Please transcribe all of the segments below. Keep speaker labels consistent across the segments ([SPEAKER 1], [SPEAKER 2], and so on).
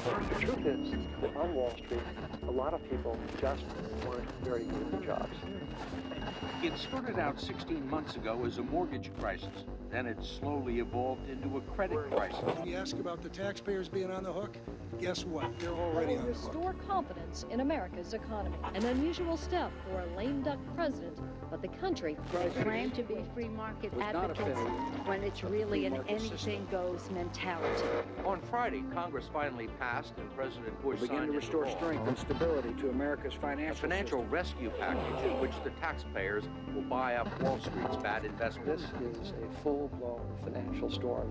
[SPEAKER 1] The truth is that on Wall Street, a lot of people just weren't very good at their jobs.
[SPEAKER 2] It started out 16 months ago as a mortgage crisis. Then it slowly evolved into a credit crisis.
[SPEAKER 3] You ask about the taxpayers being on the hook? Guess what? They're already on the hook.
[SPEAKER 4] Restore confidence in America's economy. An unusual step for a lame duck president, but the country
[SPEAKER 5] Claim to be free market advocates when it's really an anything-goes mentality.
[SPEAKER 2] On Friday, Congress finally passed and President Bush
[SPEAKER 3] Begin
[SPEAKER 2] signed
[SPEAKER 3] to restore
[SPEAKER 2] into law
[SPEAKER 3] strength and stability to America's
[SPEAKER 2] a
[SPEAKER 3] financial
[SPEAKER 2] financial
[SPEAKER 3] system.
[SPEAKER 2] rescue package in which the taxpayers will buy up Wall Street's bad investments.
[SPEAKER 1] This is a full-blown financial storm.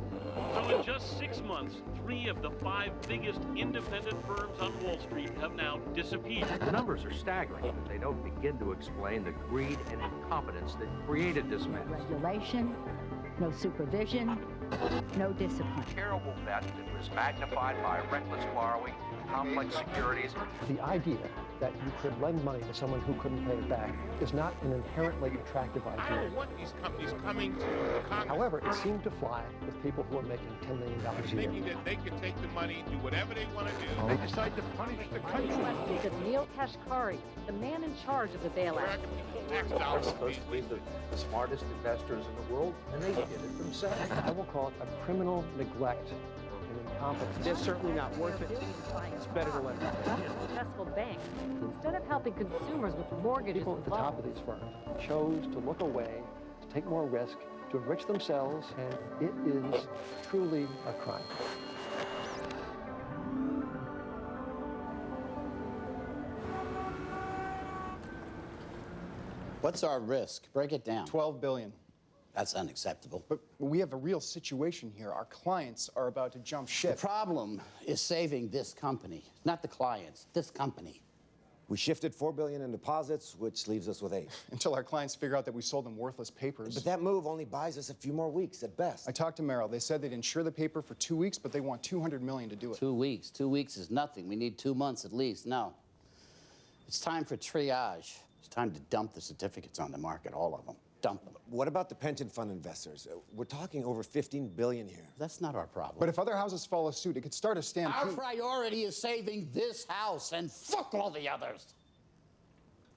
[SPEAKER 6] So in just 6 months, 3 of the 5 biggest independent firms on Wall Street have now disappeared.
[SPEAKER 2] The numbers are staggering, but they don't begin to explain the greed and incompetence that created this mess.
[SPEAKER 5] Regulation, no supervision, no discipline.
[SPEAKER 2] Terrible debt that was magnified by reckless borrowing, complex securities.
[SPEAKER 1] The idea that you could lend money to someone who couldn't pay it back is not an inherently attractive
[SPEAKER 7] I
[SPEAKER 1] idea.
[SPEAKER 7] don't want these companies coming to Congress.
[SPEAKER 1] However, it seemed to fly with people who are making $10 million a
[SPEAKER 7] thinking
[SPEAKER 1] year.
[SPEAKER 7] that they can take the money, do whatever they want to do.
[SPEAKER 3] They decide to punish the country.
[SPEAKER 8] Because Neil Kashkari, the man in charge of the bailout.
[SPEAKER 7] American people's tax
[SPEAKER 2] They're
[SPEAKER 7] dollars
[SPEAKER 2] supposed to be the smartest investors in the world, and they did it themselves.
[SPEAKER 1] I will call it a criminal neglect and incompetence.
[SPEAKER 8] They're certainly not worth it. It's better to let them. Successful banks, instead of helping consumers with mortgages
[SPEAKER 1] People
[SPEAKER 8] and
[SPEAKER 1] at the top of
[SPEAKER 8] loans.
[SPEAKER 1] these firms chose to look away, to take more risk, to enrich themselves, and it is truly a crime.
[SPEAKER 9] What's our risk? Break it down.
[SPEAKER 10] $12 billion.
[SPEAKER 9] That's unacceptable.
[SPEAKER 10] But we have a real situation here. Our clients are about to jump
[SPEAKER 9] The
[SPEAKER 10] ship.
[SPEAKER 9] problem is saving this company, not the clients, this company.
[SPEAKER 11] We shifted $4 billion in deposits, which leaves us with $8 billion.
[SPEAKER 10] Until our clients figure out that we sold them worthless papers.
[SPEAKER 11] But that move only buys us a few more weeks at best.
[SPEAKER 10] I talked to Merrill. They said they'd insure the paper for 2 weeks, but they want $200 million to do it.
[SPEAKER 9] 2 weeks. 2 weeks is nothing. We need 2 months at least. No. It's time for triage. It's time to dump the certificates on the market, all of them. Dump them.
[SPEAKER 11] What about the pension fund investors? We're talking over $15 billion here.
[SPEAKER 9] That's not our problem.
[SPEAKER 10] But if other houses follow suit, it could start a
[SPEAKER 9] Our
[SPEAKER 10] stampede.
[SPEAKER 9] priority is saving this house, and fuck all the others.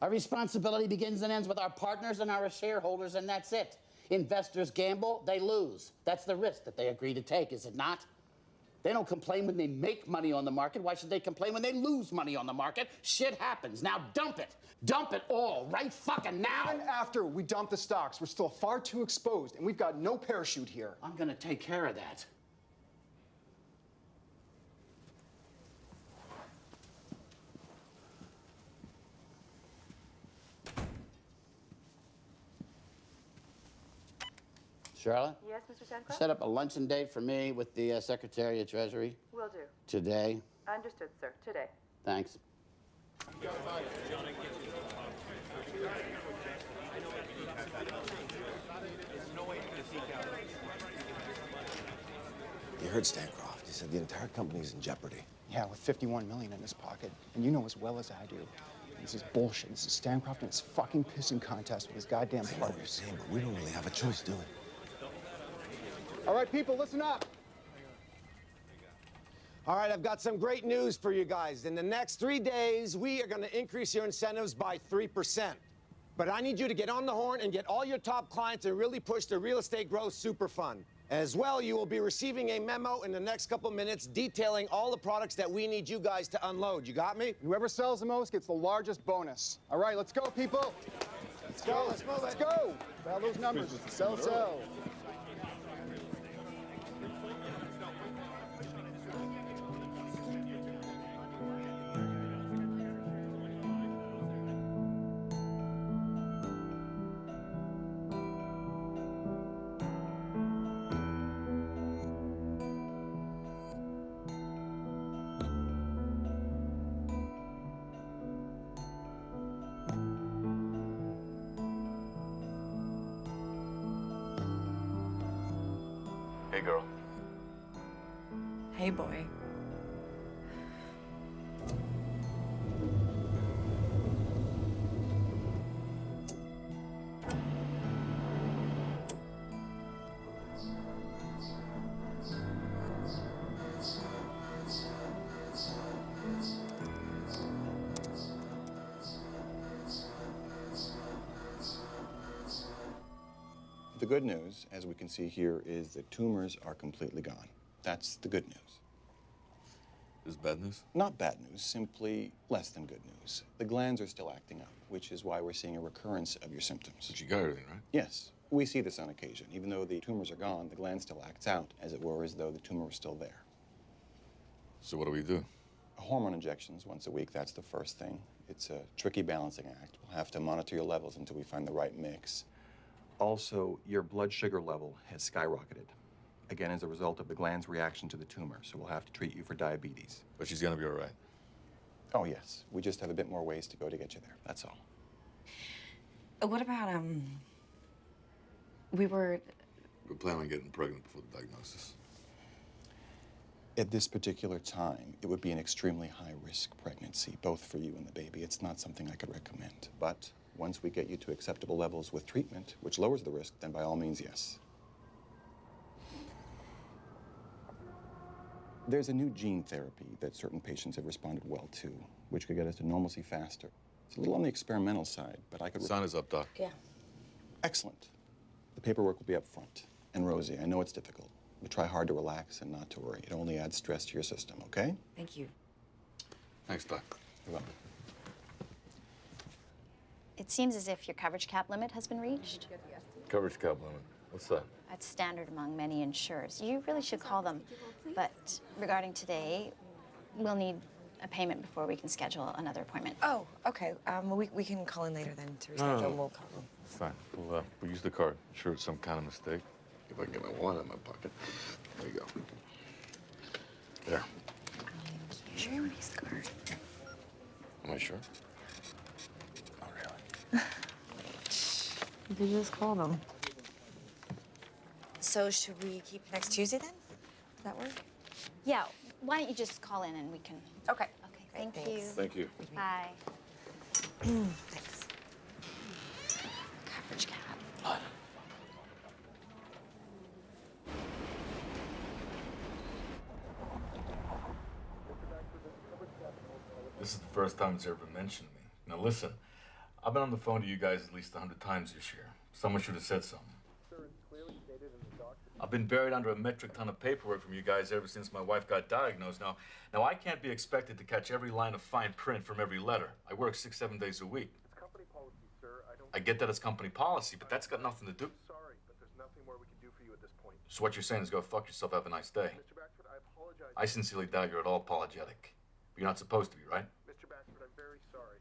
[SPEAKER 9] Our responsibility begins and ends with our partners and our shareholders, and that's it. Investors gamble, they lose. That's the risk that they agree to take, is it not? They don't complain when they make money on the market. Why should they complain when they lose money on the market? Shit happens. Now dump it. Dump it all right fucking now.
[SPEAKER 10] Even after we dump the stocks, we're still far too exposed, and we've got no parachute here.
[SPEAKER 9] I'm gonna take care of that. Charlotte?
[SPEAKER 8] Yes, Mr. Sancroft?
[SPEAKER 9] Set up a luncheon date for me with the Secretary of Treasury
[SPEAKER 8] Will do.
[SPEAKER 9] today.
[SPEAKER 8] Understood, sir. Today.
[SPEAKER 9] Thanks.
[SPEAKER 11] You heard Stancroft. He said the entire company's in jeopardy.
[SPEAKER 10] Yeah, with $51 million in his pocket. And you know as well as I do, this is bullshit. This is Stancroft and his fucking pissing contest with his goddamn
[SPEAKER 11] I know what you're
[SPEAKER 10] partners.
[SPEAKER 11] saying, but we don't really have a choice, do we?
[SPEAKER 10] All right, people, listen up.
[SPEAKER 11] All right, I've got some great news for you guys. In the next 3 days, we are going to increase your incentives by 3%. But I need you to get on the horn and get all your top clients and really push the Real Estate Growth Super Fund. As well, you will be receiving a memo in the next couple minutes detailing all the products that we need you guys to unload. You got me?
[SPEAKER 10] Whoever sells the most gets the largest bonus. All right, let's go, people. Let's go.
[SPEAKER 11] Let's move it.
[SPEAKER 10] Let's go. Sell those numbers. Sell, sell.
[SPEAKER 2] Hey, girl.
[SPEAKER 8] Hey, boy.
[SPEAKER 12] The good news, as we can see here, is that tumors are completely gone. That's the good news.
[SPEAKER 13] This is bad news?
[SPEAKER 12] Not bad news, simply less than good news. The glands are still acting up, which is why we're seeing a recurrence of your symptoms.
[SPEAKER 13] But you got everything, right?
[SPEAKER 12] Yes, we see this on occasion. Even though the tumors are gone, the gland still acts out, as it were, as though the tumor was still there.
[SPEAKER 13] So what do we do?
[SPEAKER 12] Hormone injections once a week, that's the first thing. It's a tricky balancing act. We'll have to monitor your levels until we find the right mix. Also, your blood sugar level has skyrocketed. Again, as a result of the gland's reaction to the tumor, so we'll have to treat you for diabetes.
[SPEAKER 13] But she's gonna be all right.
[SPEAKER 12] Oh, yes. We just have a bit more ways to go to get you there, that's all.
[SPEAKER 14] What about, We're
[SPEAKER 13] planning on getting pregnant before the diagnosis.
[SPEAKER 12] At this particular time, it would be an extremely high-risk pregnancy, both for you and the baby. It's not something I could recommend. But once we get you to acceptable levels with treatment, which lowers the risk, then by all means, yes. There's a new gene therapy that certain patients have responded well to, which could get us to normalcy faster. It's a little on the experimental side, but I could...
[SPEAKER 13] Sign us up, Doc.
[SPEAKER 14] Yeah.
[SPEAKER 12] Excellent. The paperwork will be up front. And Rosie, I know it's difficult, but try hard to relax and not to worry. It only adds stress to your system, okay?
[SPEAKER 14] Thank you.
[SPEAKER 13] Thanks, Doc.
[SPEAKER 12] You're welcome.
[SPEAKER 15] It seems as if your coverage cap limit has been reached.
[SPEAKER 13] Coverage cap limit. What's that?
[SPEAKER 15] That's standard among many insurers. You really should call them. But regarding today, we'll need a payment before we can schedule another appointment.
[SPEAKER 14] Oh, okay. We can call in later then to reschedule.
[SPEAKER 13] No.
[SPEAKER 14] We'll call them.
[SPEAKER 13] Fine. We'll use the card. I'm sure it's some kind of mistake. If I can get my wallet in my pocket. There you go. There.
[SPEAKER 14] Jeremy's card.
[SPEAKER 13] Am I sure?
[SPEAKER 12] Oh, really?
[SPEAKER 14] You could just call them. So should we keep next Tuesday then? Does that work?
[SPEAKER 15] Yeah, why don't you just call in and we can...
[SPEAKER 14] Okay.
[SPEAKER 15] Okay, thank you.
[SPEAKER 13] Thank you.
[SPEAKER 15] Bye.
[SPEAKER 14] Thanks. Coverage cap.
[SPEAKER 13] What? This is the first time it's ever mentioned me. Now listen, I've been on the phone to you guys at least 100 times this year. Someone should have said something. I've been buried under a metric ton of paperwork from you guys ever since my wife got diagnosed. Now I can't be expected to catch every line of fine print from every letter. I work 6-7 days a week.
[SPEAKER 1] It's company policy, sir.
[SPEAKER 13] I get that it's company policy, but that's got nothing to do.
[SPEAKER 1] Sorry, but there's nothing more we can do for you at this point.
[SPEAKER 13] So what you're saying is go fuck yourself, have a nice day.
[SPEAKER 1] Mr. Baxford, I apologize.
[SPEAKER 13] I sincerely doubt you're at all apologetic. But you're not supposed to be, right?
[SPEAKER 1] Mr. Baxford, I'm very sorry.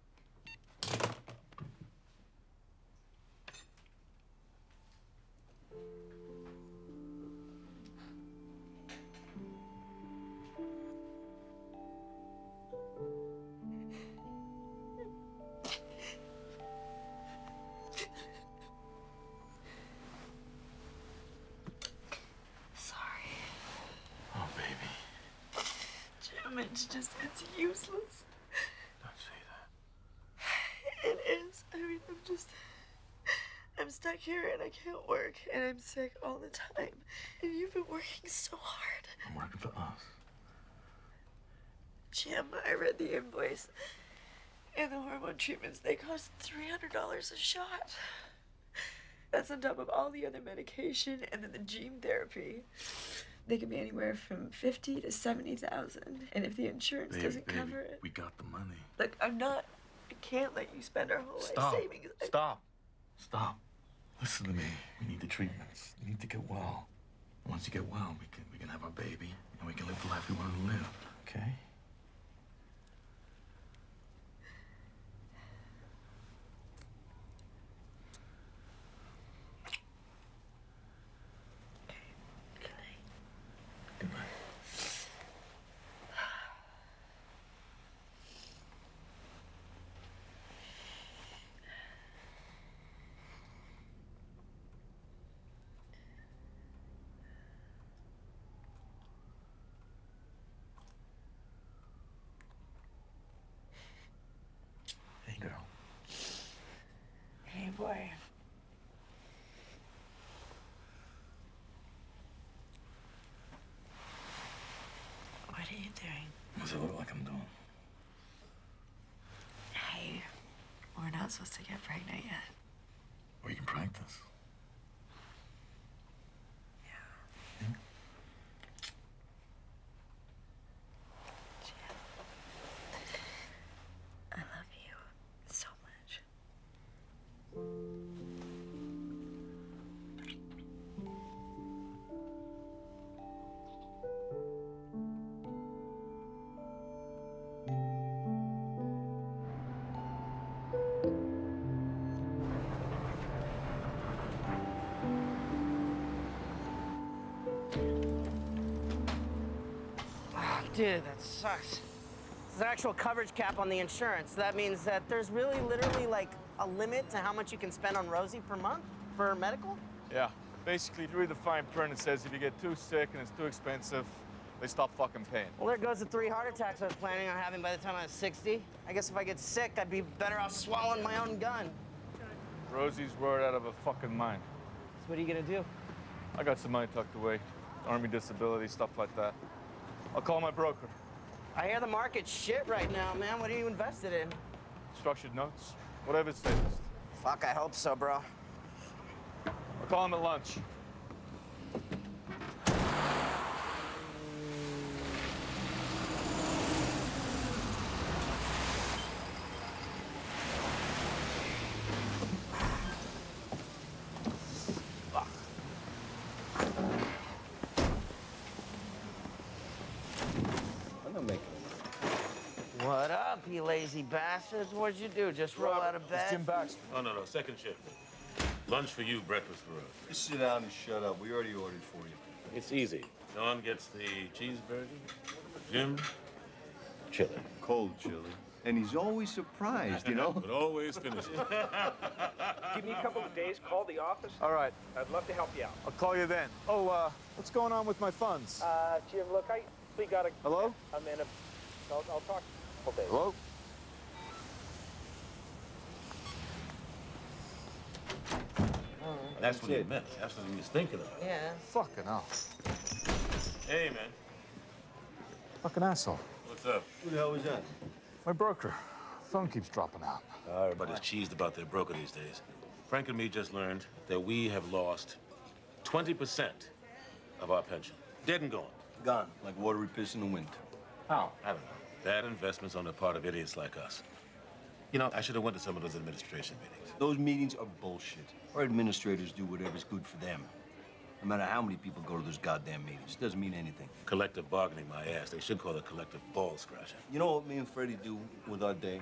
[SPEAKER 13] Oh, baby.
[SPEAKER 14] Jim, it's useless.
[SPEAKER 13] Don't say that.
[SPEAKER 14] It is. I mean, I'm stuck here and I can't work and I'm sick all the time. And you've been working so hard.
[SPEAKER 13] I'm working for us.
[SPEAKER 14] Jim, I read the invoice. And the hormone treatments, they cost $300 a shot. That's on top of all the other medication and then the gene therapy. They can be anywhere from $50,000 to $70,000. And if the insurance doesn't cover it.
[SPEAKER 13] We got the money.
[SPEAKER 14] Look, I can't let you spend our whole
[SPEAKER 13] Stop.
[SPEAKER 14] life savings.
[SPEAKER 13] Stop. Listen to me. We need the treatments. You need to get well. Once you get well, we can have our baby and we can live the life we want to live. Okay? Goodbye. Hey, girl.
[SPEAKER 14] Hey, boy. What are you doing?
[SPEAKER 13] What's it look like I'm doing?
[SPEAKER 14] Hey, we're not supposed to get pregnant yet.
[SPEAKER 13] We can practice.
[SPEAKER 16] Dude, that sucks. There's an actual coverage cap on the insurance. That means that there's really literally like a limit to how much you can spend on Rosie per month for medical?
[SPEAKER 17] Yeah. Basically, if you read the fine print, it says if you get too sick and it's too expensive, they stop fucking paying.
[SPEAKER 16] Well, there goes the 3 heart attacks I was planning on having by the time I was 60. I guess if I get sick, I'd be better off swallowing my own gun.
[SPEAKER 17] Rosie's worried out of her fucking mind.
[SPEAKER 16] So what are you gonna do?
[SPEAKER 17] I got some money tucked away. Army disability, stuff like that. I'll call my broker.
[SPEAKER 16] I hear the market's shit right now, man. What are you invested in?
[SPEAKER 17] Structured notes, whatever's safest.
[SPEAKER 16] Fuck, I hope so, bro.
[SPEAKER 17] I'll call him at lunch.
[SPEAKER 16] What up, you lazy bastards? What'd you do? Just roll out of bed?
[SPEAKER 17] It's Jim Baxter.
[SPEAKER 18] Oh, no, second shift. Lunch for you, breakfast for us.
[SPEAKER 19] Just sit down and shut up. We already ordered for you.
[SPEAKER 18] It's easy. John gets the cheeseburger. Jim, chili.
[SPEAKER 19] Cold chili. And he's always surprised, you know?
[SPEAKER 18] But always finishes.
[SPEAKER 20] Give me a couple of days, call the office.
[SPEAKER 17] All right.
[SPEAKER 20] I'd love to help you out.
[SPEAKER 17] I'll call you then. Oh, what's going on with my funds?
[SPEAKER 20] Jim, look, we gotta...
[SPEAKER 17] Hello?
[SPEAKER 20] I'm in a... I'll talk. Okay.
[SPEAKER 17] Hello?
[SPEAKER 18] That's what he meant. That's what he was thinking of.
[SPEAKER 16] Yeah.
[SPEAKER 17] Fucking hell.
[SPEAKER 18] Hey, man.
[SPEAKER 17] Fucking asshole.
[SPEAKER 18] What's up?
[SPEAKER 19] Who the hell was that?
[SPEAKER 17] My broker. Phone keeps dropping out.
[SPEAKER 18] Everybody's cheesed about their broker these days. Frank and me just learned that we have lost 20% of our pension. Dead and gone.
[SPEAKER 19] Gone, like watery piss in the wind.
[SPEAKER 18] How? I don't know. Bad investments on the part of idiots like us. You know, I should have went to some of those administration meetings.
[SPEAKER 19] Those meetings are bullshit. Our administrators do whatever's good for them. No matter how many people go to those goddamn meetings, it doesn't mean anything.
[SPEAKER 18] Collective bargaining, my ass. They should call it collective ball scratching.
[SPEAKER 19] You know what me and Freddie do with our day?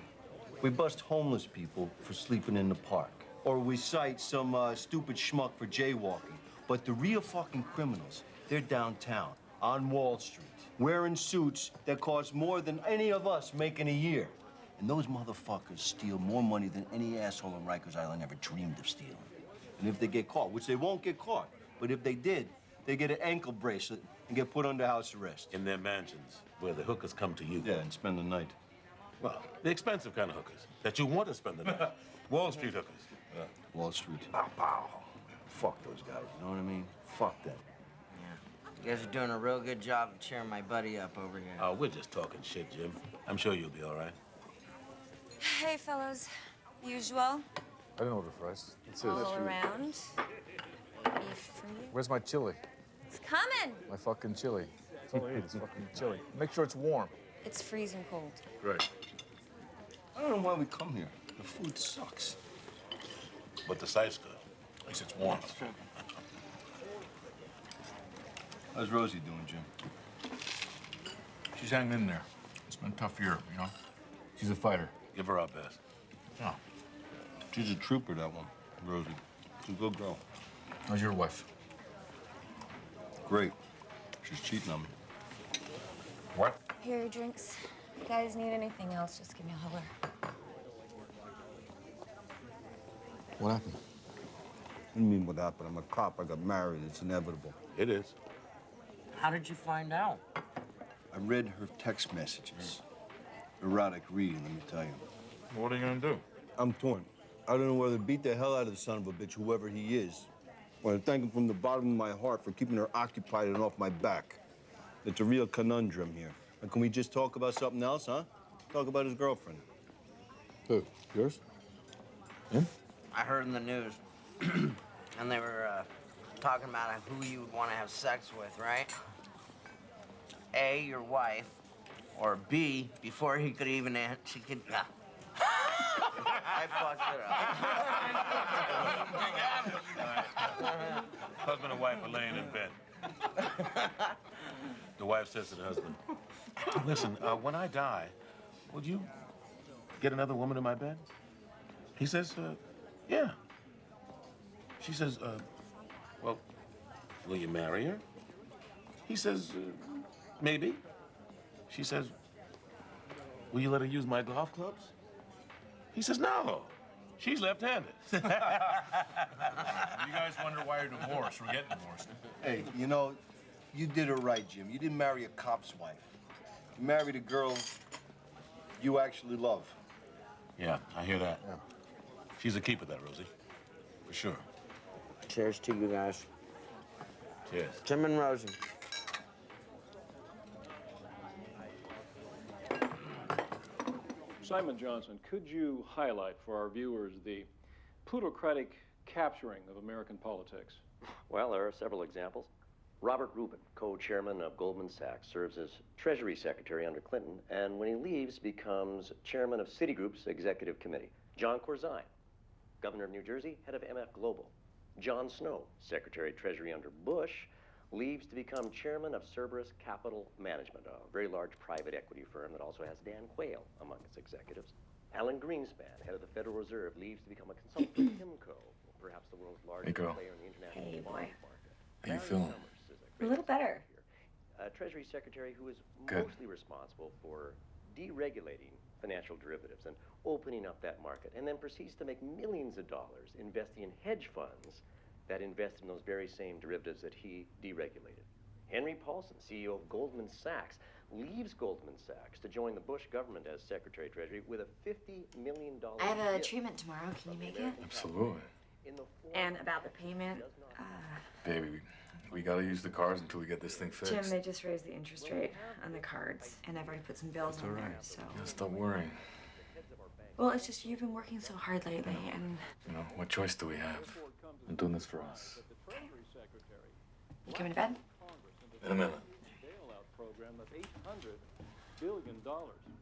[SPEAKER 19] We bust homeless people for sleeping in the park. Or we cite some stupid schmuck for jaywalking. But the real fucking criminals, they're downtown, on Wall Street, wearing suits that cost more than any of us make in a year. And those motherfuckers steal more money than any asshole on Rikers Island ever dreamed of stealing. And if they get caught, which they won't get caught, but if they did, they get an ankle bracelet and get put under house arrest.
[SPEAKER 18] In their mansions, where the hookers come to you.
[SPEAKER 19] Yeah, and spend the night.
[SPEAKER 18] Well, the expensive kind of hookers that you want to spend the night. Wall Street hookers.
[SPEAKER 19] Yeah, Wall Street. Pow, pow. Fuck those guys, you know what I mean? Fuck them.
[SPEAKER 16] You guys are doing a real good job of cheering my buddy up over here.
[SPEAKER 18] Oh, we're just talking shit, Jim. I'm sure you'll be all right.
[SPEAKER 21] Hey, fellows. Usual.
[SPEAKER 17] I didn't order fries. It's
[SPEAKER 21] All around. Beef for you.
[SPEAKER 17] Where's my chili?
[SPEAKER 21] It's coming.
[SPEAKER 17] My fucking chili. That's all I eat is fucking chili. Make sure it's warm.
[SPEAKER 21] It's freezing cold.
[SPEAKER 18] Great.
[SPEAKER 19] I don't know why we come here. The food sucks.
[SPEAKER 18] But the sight's good. At least it's warm.
[SPEAKER 19] How's Rosie doing, Jim?
[SPEAKER 13] She's hanging in there. It's been a tough year, you know? She's a fighter.
[SPEAKER 18] Give her our best.
[SPEAKER 13] Yeah.
[SPEAKER 19] She's a trooper, that one, Rosie. She's a good girl.
[SPEAKER 13] How's your wife?
[SPEAKER 19] Great. She's cheating on me.
[SPEAKER 13] What?
[SPEAKER 21] Here are your drinks. If you guys need anything else, just give me a holler.
[SPEAKER 17] What happened?
[SPEAKER 19] What do you mean what happened? I'm a cop. I got married. It's inevitable.
[SPEAKER 18] It is.
[SPEAKER 16] How did you find out?
[SPEAKER 19] I read her text messages. Erotic reading, let me tell you.
[SPEAKER 17] What are you gonna do?
[SPEAKER 19] I'm torn. I don't know whether to beat the hell out of the son of a bitch, whoever he is, or to thank him from the bottom of my heart for keeping her occupied and off my back. It's a real conundrum here. And can we just talk about something else, huh? Talk about his girlfriend.
[SPEAKER 17] Who? Yours? Him?
[SPEAKER 16] I heard in the news, and they were talking about who you would want to have sex with, right? A, your wife, or B, before he could even answer, she could. I fucked it up.
[SPEAKER 18] Husband and wife are laying in bed. The wife says to the husband, listen, when I die, would you get another woman in my bed? He says, yeah. She says, well, will you marry her? He says, maybe. She says, will you let her use my golf clubs? He says, no. She's left-handed.
[SPEAKER 13] You guys wonder why you're divorced. We're getting divorced.
[SPEAKER 19] Hey, you know, you did it right, Jim. You didn't marry a cop's wife. You married a girl you actually love.
[SPEAKER 18] Yeah, I hear that. Yeah. She's a keeper, that Rosie. For sure.
[SPEAKER 16] Cheers to you guys.
[SPEAKER 18] Cheers.
[SPEAKER 16] Jim and Rosie.
[SPEAKER 4] Simon Johnson, could you highlight for our viewers the plutocratic capturing of American politics?
[SPEAKER 22] Well, there are several examples. Robert Rubin, co-chairman of Goldman Sachs, serves as Treasury Secretary under Clinton, and when he leaves, becomes chairman of Citigroup's executive committee. John Corzine, governor of New Jersey, head of MF Global. John Snow, Secretary of Treasury under Bush, leaves to become chairman of Cerberus Capital Management, a very large private equity firm that also has Dan Quayle among its executives. Alan Greenspan, head of the Federal Reserve, leaves to become a consultant for PIMCO, perhaps the world's largest player in the international bond market.
[SPEAKER 13] How you feeling?
[SPEAKER 21] A little better.
[SPEAKER 22] Treasury Secretary who is
[SPEAKER 13] Good.
[SPEAKER 22] mostly responsible for deregulating financial derivatives and opening up that market, and then proceeds to make millions of dollars investing in hedge funds that invest in those very same derivatives that he deregulated. Henry Paulson, CEO of Goldman Sachs, leaves Goldman Sachs to join the Bush government as Secretary of Treasury with a $50 million
[SPEAKER 21] I have a
[SPEAKER 22] gift
[SPEAKER 21] treatment tomorrow. Can you make it?
[SPEAKER 13] Absolutely.
[SPEAKER 21] And about the payment,
[SPEAKER 13] Baby, we gotta use the cars until we get this thing fixed.
[SPEAKER 21] Jim, they just raised the interest rate on the cards, and I've already put some bills on there, so.
[SPEAKER 13] Yeah, stop worrying.
[SPEAKER 21] Well, it's just you've been working so hard lately, and
[SPEAKER 13] You know, what choice do we have? I'm doing this for us.
[SPEAKER 21] you coming to bed?
[SPEAKER 13] In a minute.
[SPEAKER 4] Bailout program of $800 billion.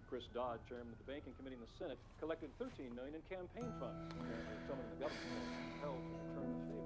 [SPEAKER 4] Chris Dodd, chairman of the Banking Committee in the Senate, collected $13 million in campaign funds. Apparently, someone in the government was compelled to return the favor.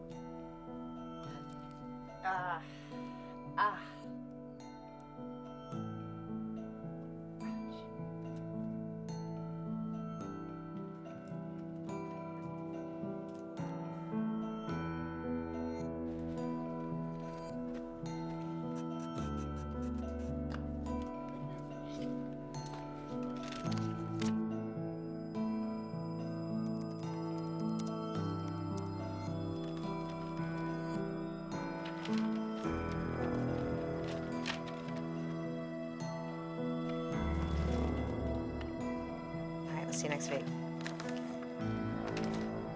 [SPEAKER 21] All right, let's see you next week.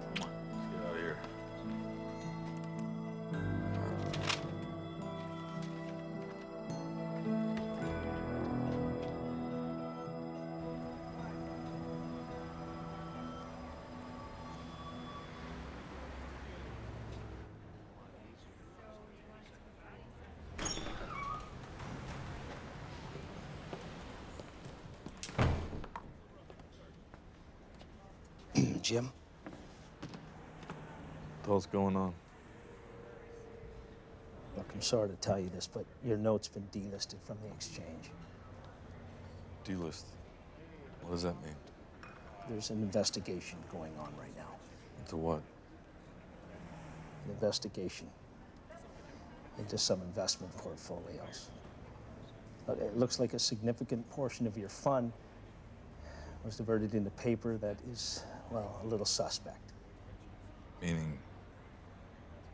[SPEAKER 13] Get out of here.
[SPEAKER 23] Jim?
[SPEAKER 13] What the hell's going on?
[SPEAKER 23] Look, I'm sorry to tell you this, but your note's been delisted from the exchange.
[SPEAKER 13] Delist. What does that mean?
[SPEAKER 23] There's an investigation going on right now.
[SPEAKER 13] Into what?
[SPEAKER 23] An investigation into some investment portfolios. Look, it looks like a significant portion of your fund was diverted into paper that is, well, a little suspect.
[SPEAKER 13] Meaning,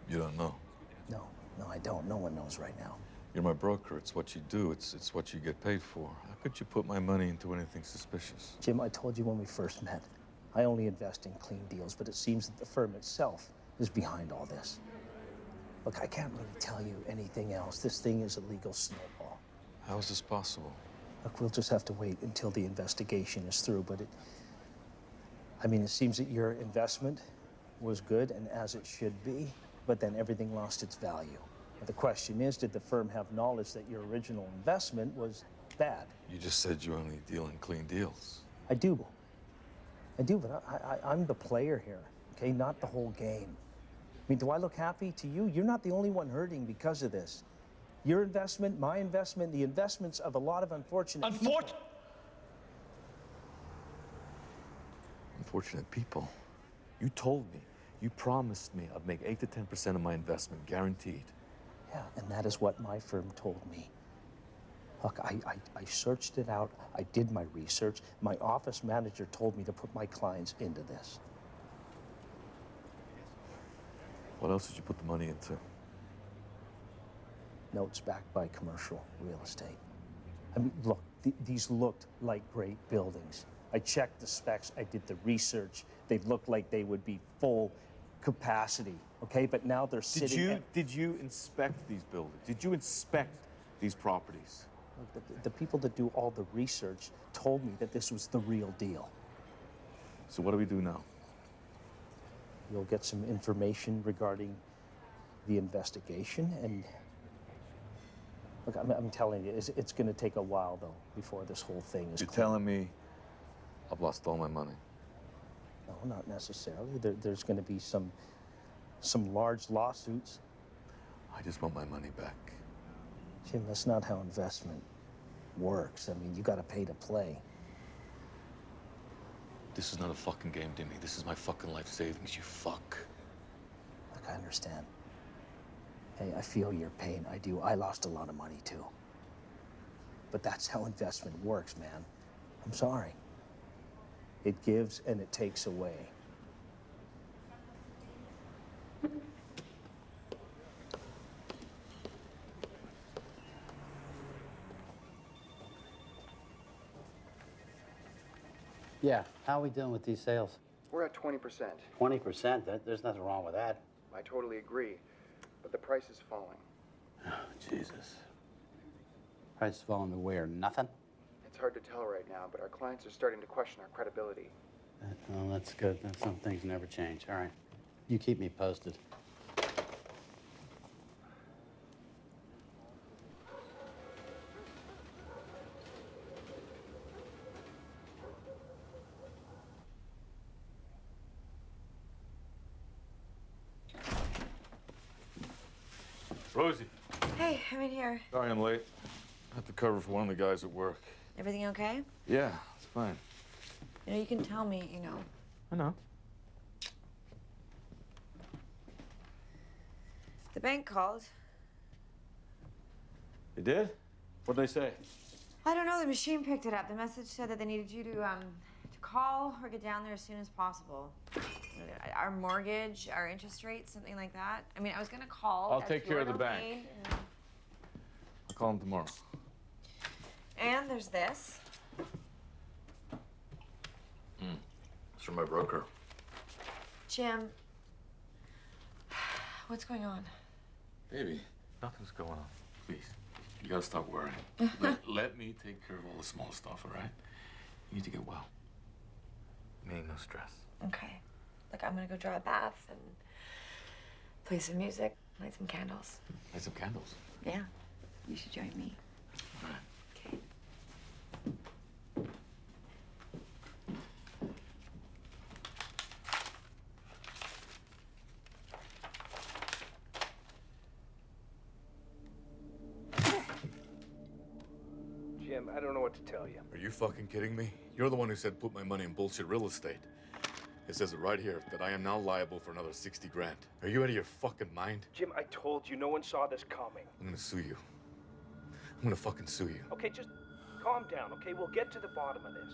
[SPEAKER 13] you don't know?
[SPEAKER 23] No, I don't. No one knows right now.
[SPEAKER 13] You're my broker. It's what you do. It's what you get paid for. How could you put my money into anything suspicious?
[SPEAKER 23] Jim, I told you when we first met, I only invest in clean deals, but it seems that the firm itself is behind all this. Look, I can't really tell you anything else. This thing is a legal snowball.
[SPEAKER 13] How is this possible?
[SPEAKER 23] Look, we'll just have to wait until the investigation is through, but it seems that your investment was good and as it should be, but then everything lost its value. The question is, did the firm have knowledge that your original investment was bad?
[SPEAKER 13] You just said you only deal in clean deals.
[SPEAKER 23] I do, but I'm the player here, okay? Not the whole game. I mean, do I look happy to you? You're not the only one hurting because of this. Your investment, my investment, the investments of a lot of unfortunate
[SPEAKER 13] Unfortunate people. You told me, you promised me I'd make 8 to 10% of my investment, guaranteed.
[SPEAKER 23] Yeah, and that is what my firm told me. Look, I searched it out. I did my research. My office manager told me to put my clients into this.
[SPEAKER 13] What else did you put the money into?
[SPEAKER 23] Notes backed by commercial real estate. I mean, look, these looked like great buildings. I checked the specs, I did the research. They looked like they would be full capacity, okay? But now they're sitting
[SPEAKER 13] Did you inspect these buildings? Did you inspect these properties?
[SPEAKER 23] Look, the people that do all the research told me that this was the real deal.
[SPEAKER 13] So what do we do now?
[SPEAKER 23] You'll get some information regarding the investigation, and look, I'm telling you, it's going to take a while, though, before this whole thing is
[SPEAKER 13] You're
[SPEAKER 23] clear.
[SPEAKER 13] telling me I've lost all my money?
[SPEAKER 23] No, not necessarily. There's going to be some large lawsuits.
[SPEAKER 13] I just want my money back.
[SPEAKER 23] Jim, that's not how investment works. I mean, you got to pay to play.
[SPEAKER 13] This is not a fucking game, Dimmy. This is my fucking life savings, you fuck.
[SPEAKER 23] Look, I understand. Hey, I feel your pain. I do. I lost a lot of money, too. But that's how investment works, man. I'm sorry. It gives and it takes away.
[SPEAKER 9] Yeah, how are we doing with these sales?
[SPEAKER 10] We're at 20%.
[SPEAKER 9] 20%? There's nothing wrong with that.
[SPEAKER 10] I totally agree, but the price is falling.
[SPEAKER 9] Oh, Jesus. Price is falling to where? Nothing?
[SPEAKER 10] It's hard to tell right now, but our clients are starting to question our credibility.
[SPEAKER 9] Well, that's good. Some things never change. All right. You keep me posted.
[SPEAKER 13] Rosie.
[SPEAKER 21] Hey, I'm in here.
[SPEAKER 13] Sorry I'm late. I have to cover for one of the guys at work.
[SPEAKER 21] Everything okay?
[SPEAKER 13] Yeah, it's fine.
[SPEAKER 21] You know, you can tell me,
[SPEAKER 13] I know.
[SPEAKER 21] The bank called.
[SPEAKER 13] You did? What'd they say?
[SPEAKER 21] I don't know, the machine picked it up. The message said that they needed you to call or get down there as soon as possible. Our mortgage, our interest rate, something like that. I mean, I was gonna call.
[SPEAKER 13] I'll take care of the bank. I'll call them tomorrow.
[SPEAKER 21] And there's this.
[SPEAKER 13] It's from my broker.
[SPEAKER 21] Jim, what's going on?
[SPEAKER 13] Baby, nothing's going on. Please, you gotta stop worrying. let me take care of all the small stuff, all right? You need to get well. Meaning no stress.
[SPEAKER 21] Okay. Look, I'm gonna go draw a bath and play some music, light some candles.
[SPEAKER 13] Light some candles?
[SPEAKER 21] Yeah. You should join me.
[SPEAKER 13] All right.
[SPEAKER 21] Okay.
[SPEAKER 20] Jim, I don't know what to tell you.
[SPEAKER 13] Are you fucking kidding me? You're the one who said put my money in bullshit real estate. It says it right here that I am now liable for another 60 grand. Are you out of your fucking mind?
[SPEAKER 20] Jim, I told you, no one saw this coming.
[SPEAKER 13] I'm gonna sue you. I'm gonna fucking sue you.
[SPEAKER 20] Okay, just calm down, okay? We'll get to the bottom of this.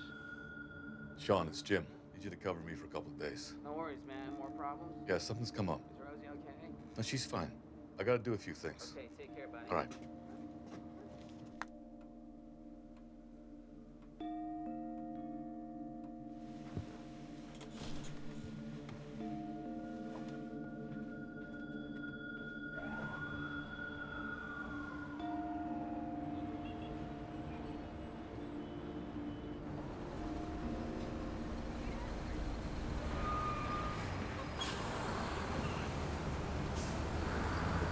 [SPEAKER 13] Sean, it's Jim. Need you to cover me for a couple of days.
[SPEAKER 16] No worries, man. More problems?
[SPEAKER 13] Yeah, something's come up.
[SPEAKER 16] Is Rosie okay?
[SPEAKER 13] No, she's fine. I gotta do a few things.
[SPEAKER 16] Okay, take care, buddy.
[SPEAKER 13] All right.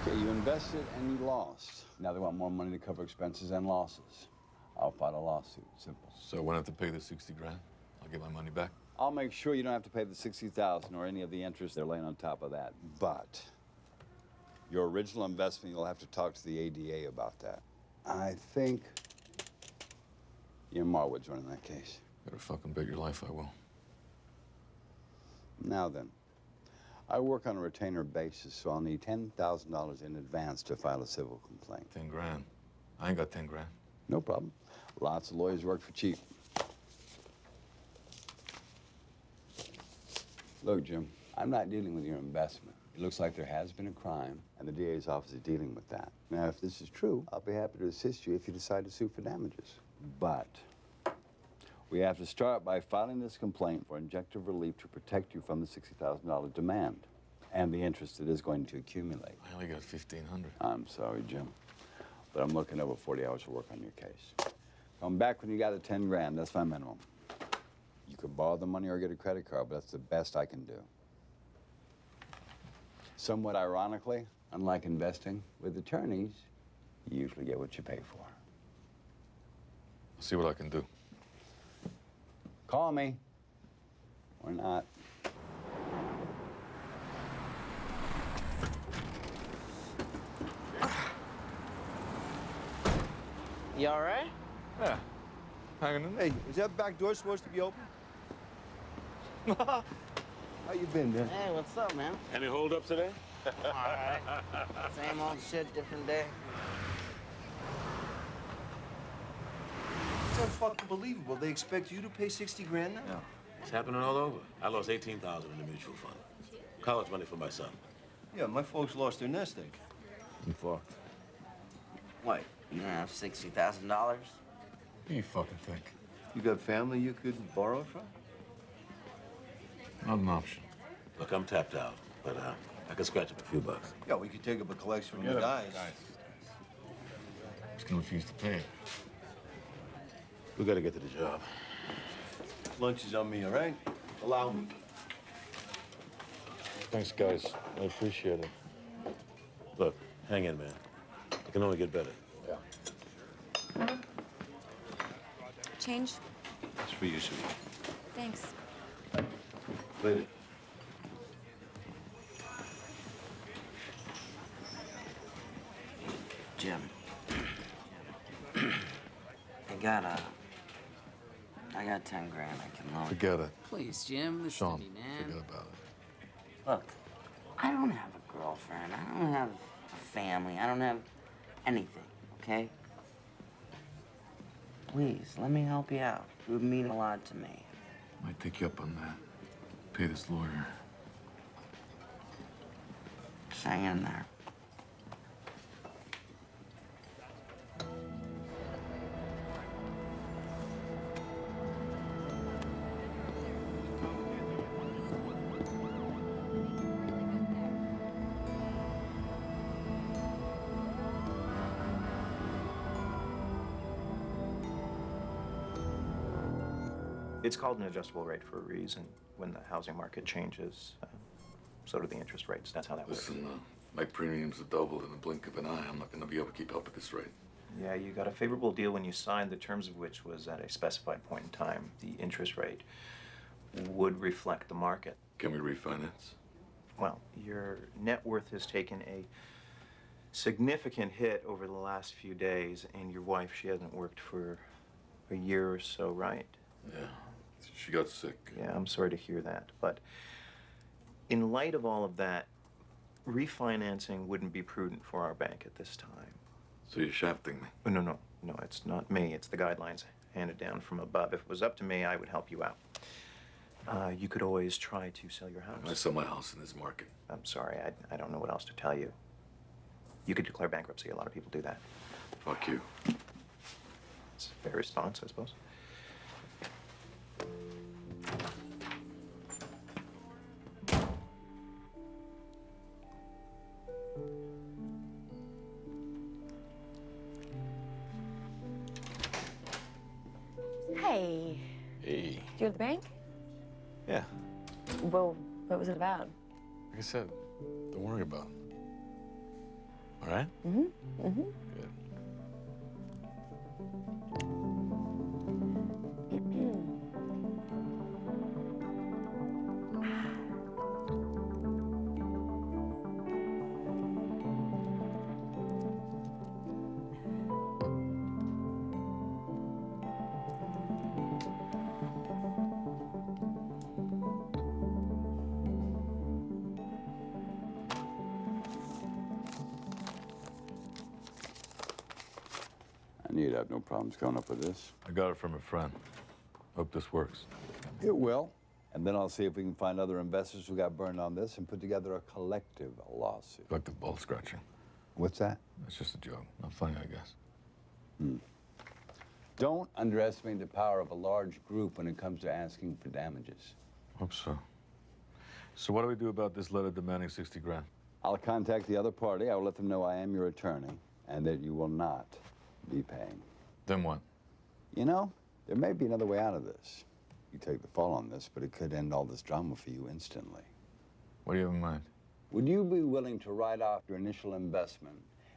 [SPEAKER 3] Okay, you invested and you lost. Now they want more money to cover expenses and losses. I'll file a lawsuit. Simple.
[SPEAKER 13] So when I have to pay the 60 grand, I'll get my money back?
[SPEAKER 3] I'll make sure you don't have to pay the 60,000 or any of the interest they're laying on top of that. But your original investment, you'll have to talk to the ADA about that. I think your Ma would join in that case.
[SPEAKER 13] Better fucking bet your life I will.
[SPEAKER 3] Now then, I work on a retainer basis, so I'll need $10,000 in advance to file a civil complaint.
[SPEAKER 13] 10 grand. I ain't got 10 grand.
[SPEAKER 3] No problem. Lots of lawyers work for cheap. Look, Jim, I'm not dealing with your investment. It looks like there has been a crime, and the DA's office is dealing with that. Now, if this is true, I'll be happy to assist you if you decide to sue for damages. But we have to start by filing this complaint for injunctive relief to protect you from the $60,000 demand and the interest it is going to accumulate.
[SPEAKER 13] I only got $1,500.
[SPEAKER 3] I'm sorry, Jim, but I'm looking over 40 hours of work on your case. Come back when you got the 10 grand. That's my minimum. You could borrow the money or get a credit card, but that's the best I can do. Somewhat ironically, unlike investing with attorneys, you usually get what you pay for.
[SPEAKER 13] I'll see what I can do.
[SPEAKER 3] Call me. Or not.
[SPEAKER 16] You all right?
[SPEAKER 17] Yeah. Hanging in there.
[SPEAKER 19] Hey, is that back door supposed to be open? How you been, man?
[SPEAKER 16] Hey, what's up, man?
[SPEAKER 18] Any hold up today?
[SPEAKER 16] All right. Same old shit, different day.
[SPEAKER 19] It's unfucking-believable. They expect you to pay 60 grand now?
[SPEAKER 18] Yeah. It's happening all over. I lost 18,000 in the mutual fund. College money for my son.
[SPEAKER 19] Yeah, my folks lost their nest egg.
[SPEAKER 13] I'm fucked.
[SPEAKER 16] What, you don't have $60,000?
[SPEAKER 13] What do you fucking think?
[SPEAKER 19] You got family you could borrow from?
[SPEAKER 13] Not an option.
[SPEAKER 18] Look, I'm tapped out, but I can scratch up a few bucks.
[SPEAKER 19] Yeah, we could take up a collection from the guys.
[SPEAKER 13] He's gonna refuse to pay it.
[SPEAKER 18] We gotta get to the job.
[SPEAKER 19] Lunch is on me, all right? Allow me.
[SPEAKER 13] Thanks, guys. I appreciate it.
[SPEAKER 18] Look, hang in, man. It can only get better.
[SPEAKER 13] Yeah.
[SPEAKER 21] Change?
[SPEAKER 18] That's for you, sweetie.
[SPEAKER 21] Thanks.
[SPEAKER 18] Later.
[SPEAKER 16] Jim. I got 10 grand I can loan.
[SPEAKER 13] Forget it.
[SPEAKER 16] Please, Jim, listen
[SPEAKER 13] Sean,
[SPEAKER 16] to me, man.
[SPEAKER 13] forget about it.
[SPEAKER 16] Look, I don't have a girlfriend. I don't have a family. I don't have anything, okay? Please, let me help you out. It would mean a lot to me.
[SPEAKER 13] Might take you up on that. Pay this lawyer.
[SPEAKER 16] Just hang in there.
[SPEAKER 10] It's called an adjustable rate for a reason. When the housing market changes, so do the interest rates. That's how that works.
[SPEAKER 13] Listen, my premiums have doubled in the blink of an eye. I'm not going to be able to keep up at this rate.
[SPEAKER 10] Yeah, you got a favorable deal when you signed, the terms of which was at a specified point in time. The interest rate would reflect the market.
[SPEAKER 13] Can we refinance?
[SPEAKER 10] Well, your net worth has taken a significant hit over the last few days, and your wife, she hasn't worked for a year or so, right?
[SPEAKER 13] Yeah, she got sick.
[SPEAKER 10] Yeah, I'm sorry to hear that. But in light of all of that, refinancing wouldn't be prudent for our bank at this time.
[SPEAKER 13] So you're shafting me?
[SPEAKER 10] No, it's not me. It's the guidelines handed down from above. If it was up to me, I would help you out. You could always try to sell your house.
[SPEAKER 13] I sell my house in this market.
[SPEAKER 10] I'm sorry, I don't know what else to tell you. You could declare bankruptcy. A lot of people do that.
[SPEAKER 13] Fuck you.
[SPEAKER 10] It's a fair response, I suppose.
[SPEAKER 21] Hey.
[SPEAKER 13] Hey.
[SPEAKER 21] You at the bank?
[SPEAKER 13] Yeah.
[SPEAKER 21] Well, what was it about?
[SPEAKER 13] Like I said, don't worry about it. All right?
[SPEAKER 21] Mm-hmm. Mm-hmm.
[SPEAKER 13] Good.
[SPEAKER 3] I You'd have no problems coming up with this.
[SPEAKER 13] I got it from a friend. Hope this works.
[SPEAKER 3] It will. And then I'll see if we can find other investors who got burned on this and put together a collective lawsuit.
[SPEAKER 13] Collective ball scratching.
[SPEAKER 3] What's that?
[SPEAKER 13] That's just a joke. Not funny, I guess.
[SPEAKER 3] Don't underestimate the power of a large group when it comes to asking for damages.
[SPEAKER 13] Hope so. So what do we do about this letter demanding 60 grand?
[SPEAKER 3] I'll contact the other party. I will let them know I am your attorney and that you will not be paying.
[SPEAKER 13] Then what?
[SPEAKER 3] You know, there may be another way out of this. You take the fall on this, but it could end all this drama for you instantly.
[SPEAKER 13] What do you have in mind?
[SPEAKER 3] Would you be willing to write off your initial investment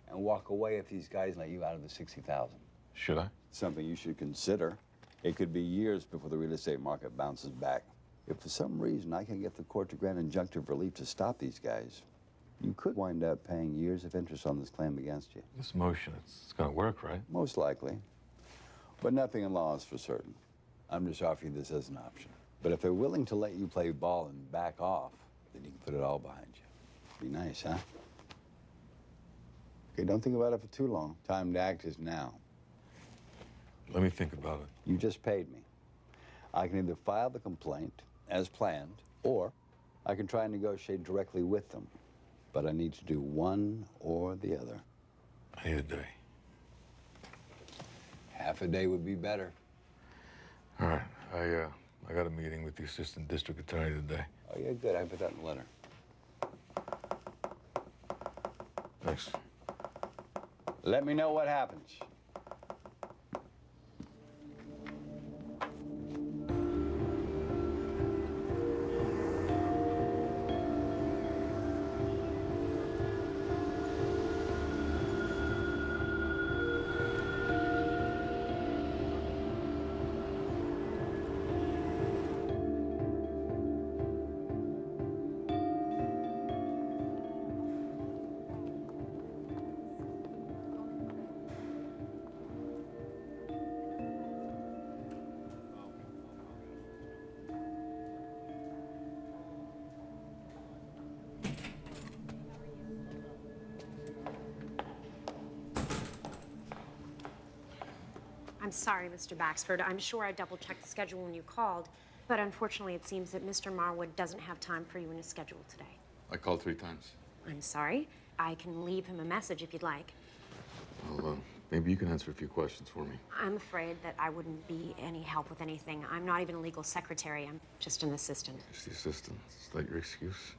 [SPEAKER 3] and walk away if these guys let you out of the 60,000?
[SPEAKER 13] Should I?
[SPEAKER 3] Something you should consider. It could be years before the real estate market bounces back. If for some reason I can get the court to grant injunctive relief to stop these guys, you could wind up paying years of interest on this claim against you.
[SPEAKER 13] This motion, it's gonna work, right?
[SPEAKER 3] Most likely. But nothing in law is for certain. I'm just offering this as an option. But if they're willing to let you play ball and back off, then you can put it all behind you. Be nice, huh? Okay, don't think about it for too long. Time to act is now.
[SPEAKER 13] Let me think about it.
[SPEAKER 3] You just paid me. I can either file the complaint as planned, or I can try and negotiate directly with them. But I need to do one or the other.
[SPEAKER 13] I need a day.
[SPEAKER 3] Half a day would be better.
[SPEAKER 13] All right, I got a meeting with the assistant district attorney today.
[SPEAKER 3] Oh, yeah, good. I put that in the letter.
[SPEAKER 13] Thanks.
[SPEAKER 3] Let me know what happens.
[SPEAKER 5] I'm sorry, Mr. Baxford. I'm sure I double-checked the schedule when you called, but unfortunately it seems that Mr. Marwood doesn't have time for you in his schedule today.
[SPEAKER 13] I called 3 times.
[SPEAKER 5] I'm sorry. I can leave him a message if you'd like.
[SPEAKER 13] Well, maybe you can answer a few questions for me.
[SPEAKER 5] I'm afraid that I wouldn't be any help with anything. I'm not even a legal secretary. I'm just an assistant.
[SPEAKER 13] Just the assistant. Is that your excuse?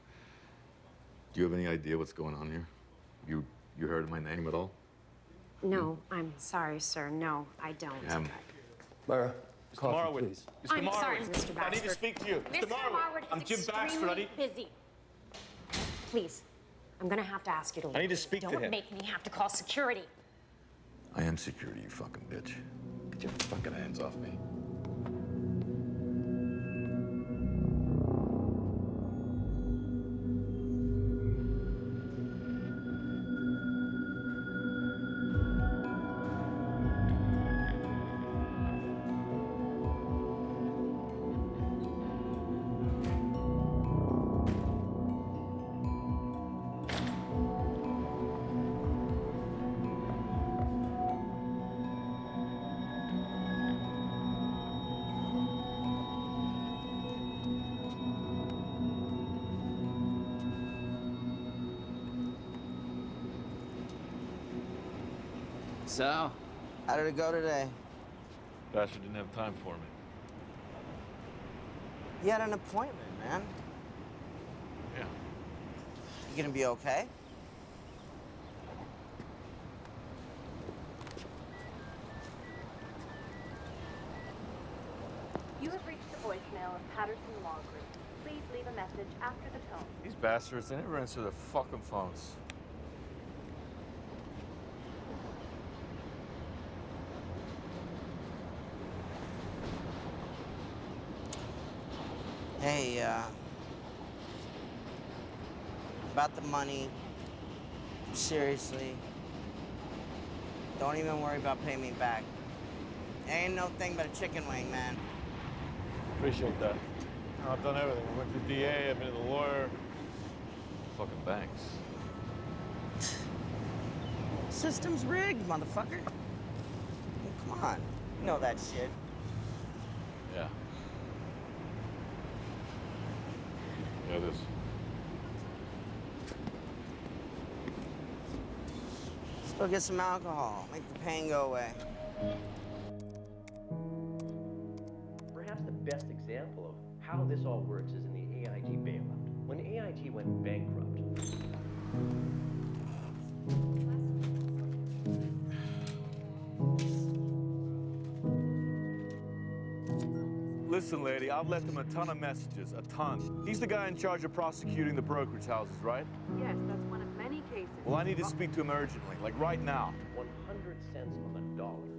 [SPEAKER 13] Do you have any idea what's going on here? You heard my name at all?
[SPEAKER 5] No, I'm sorry, sir. No, I don't.
[SPEAKER 18] Myra,
[SPEAKER 17] Mr. Marwood. Mr.
[SPEAKER 5] I'm
[SPEAKER 17] Marwood.
[SPEAKER 5] sorry, Mr. Baxford.
[SPEAKER 17] I need to speak to you.
[SPEAKER 5] Mr. Marwood
[SPEAKER 17] I'm
[SPEAKER 5] is
[SPEAKER 17] Jim Baxford.
[SPEAKER 5] extremely busy. Please, I'm gonna have to ask you to leave.
[SPEAKER 17] I need to speak to him.
[SPEAKER 5] Don't make me have to call security.
[SPEAKER 13] I am security, you fucking bitch. Get your fucking hands off me.
[SPEAKER 16] So, how did it go today?
[SPEAKER 13] Bastard didn't have time for me.
[SPEAKER 16] You had an appointment, man.
[SPEAKER 13] Yeah.
[SPEAKER 16] You gonna be okay?
[SPEAKER 6] You have reached the voicemail of Patterson Law Group. Please leave a message after the tone.
[SPEAKER 13] These bastards, they never answer their fucking phones.
[SPEAKER 16] Hey, about the money, seriously, don't even worry about paying me back. Ain't no thing but a chicken wing, man.
[SPEAKER 17] Appreciate that. I've done everything. I went to the DA, I've been to the lawyer.
[SPEAKER 13] Fucking banks.
[SPEAKER 16] System's rigged, motherfucker. on. You know that shit.
[SPEAKER 13] Yeah. Yeah, it is.
[SPEAKER 16] Let's go get some alcohol. Make the pain go away.
[SPEAKER 22] Perhaps the best example of how this all works is in the AIG bailout. When AIG went bankrupt,
[SPEAKER 17] Listen, lady, I've left him a ton of messages, a ton. He's the guy in charge of prosecuting the brokerage houses, right?
[SPEAKER 8] Yes, that's one of many cases.
[SPEAKER 17] Well, I need to speak to him urgently, like right now.
[SPEAKER 22] 100 cents on the dollar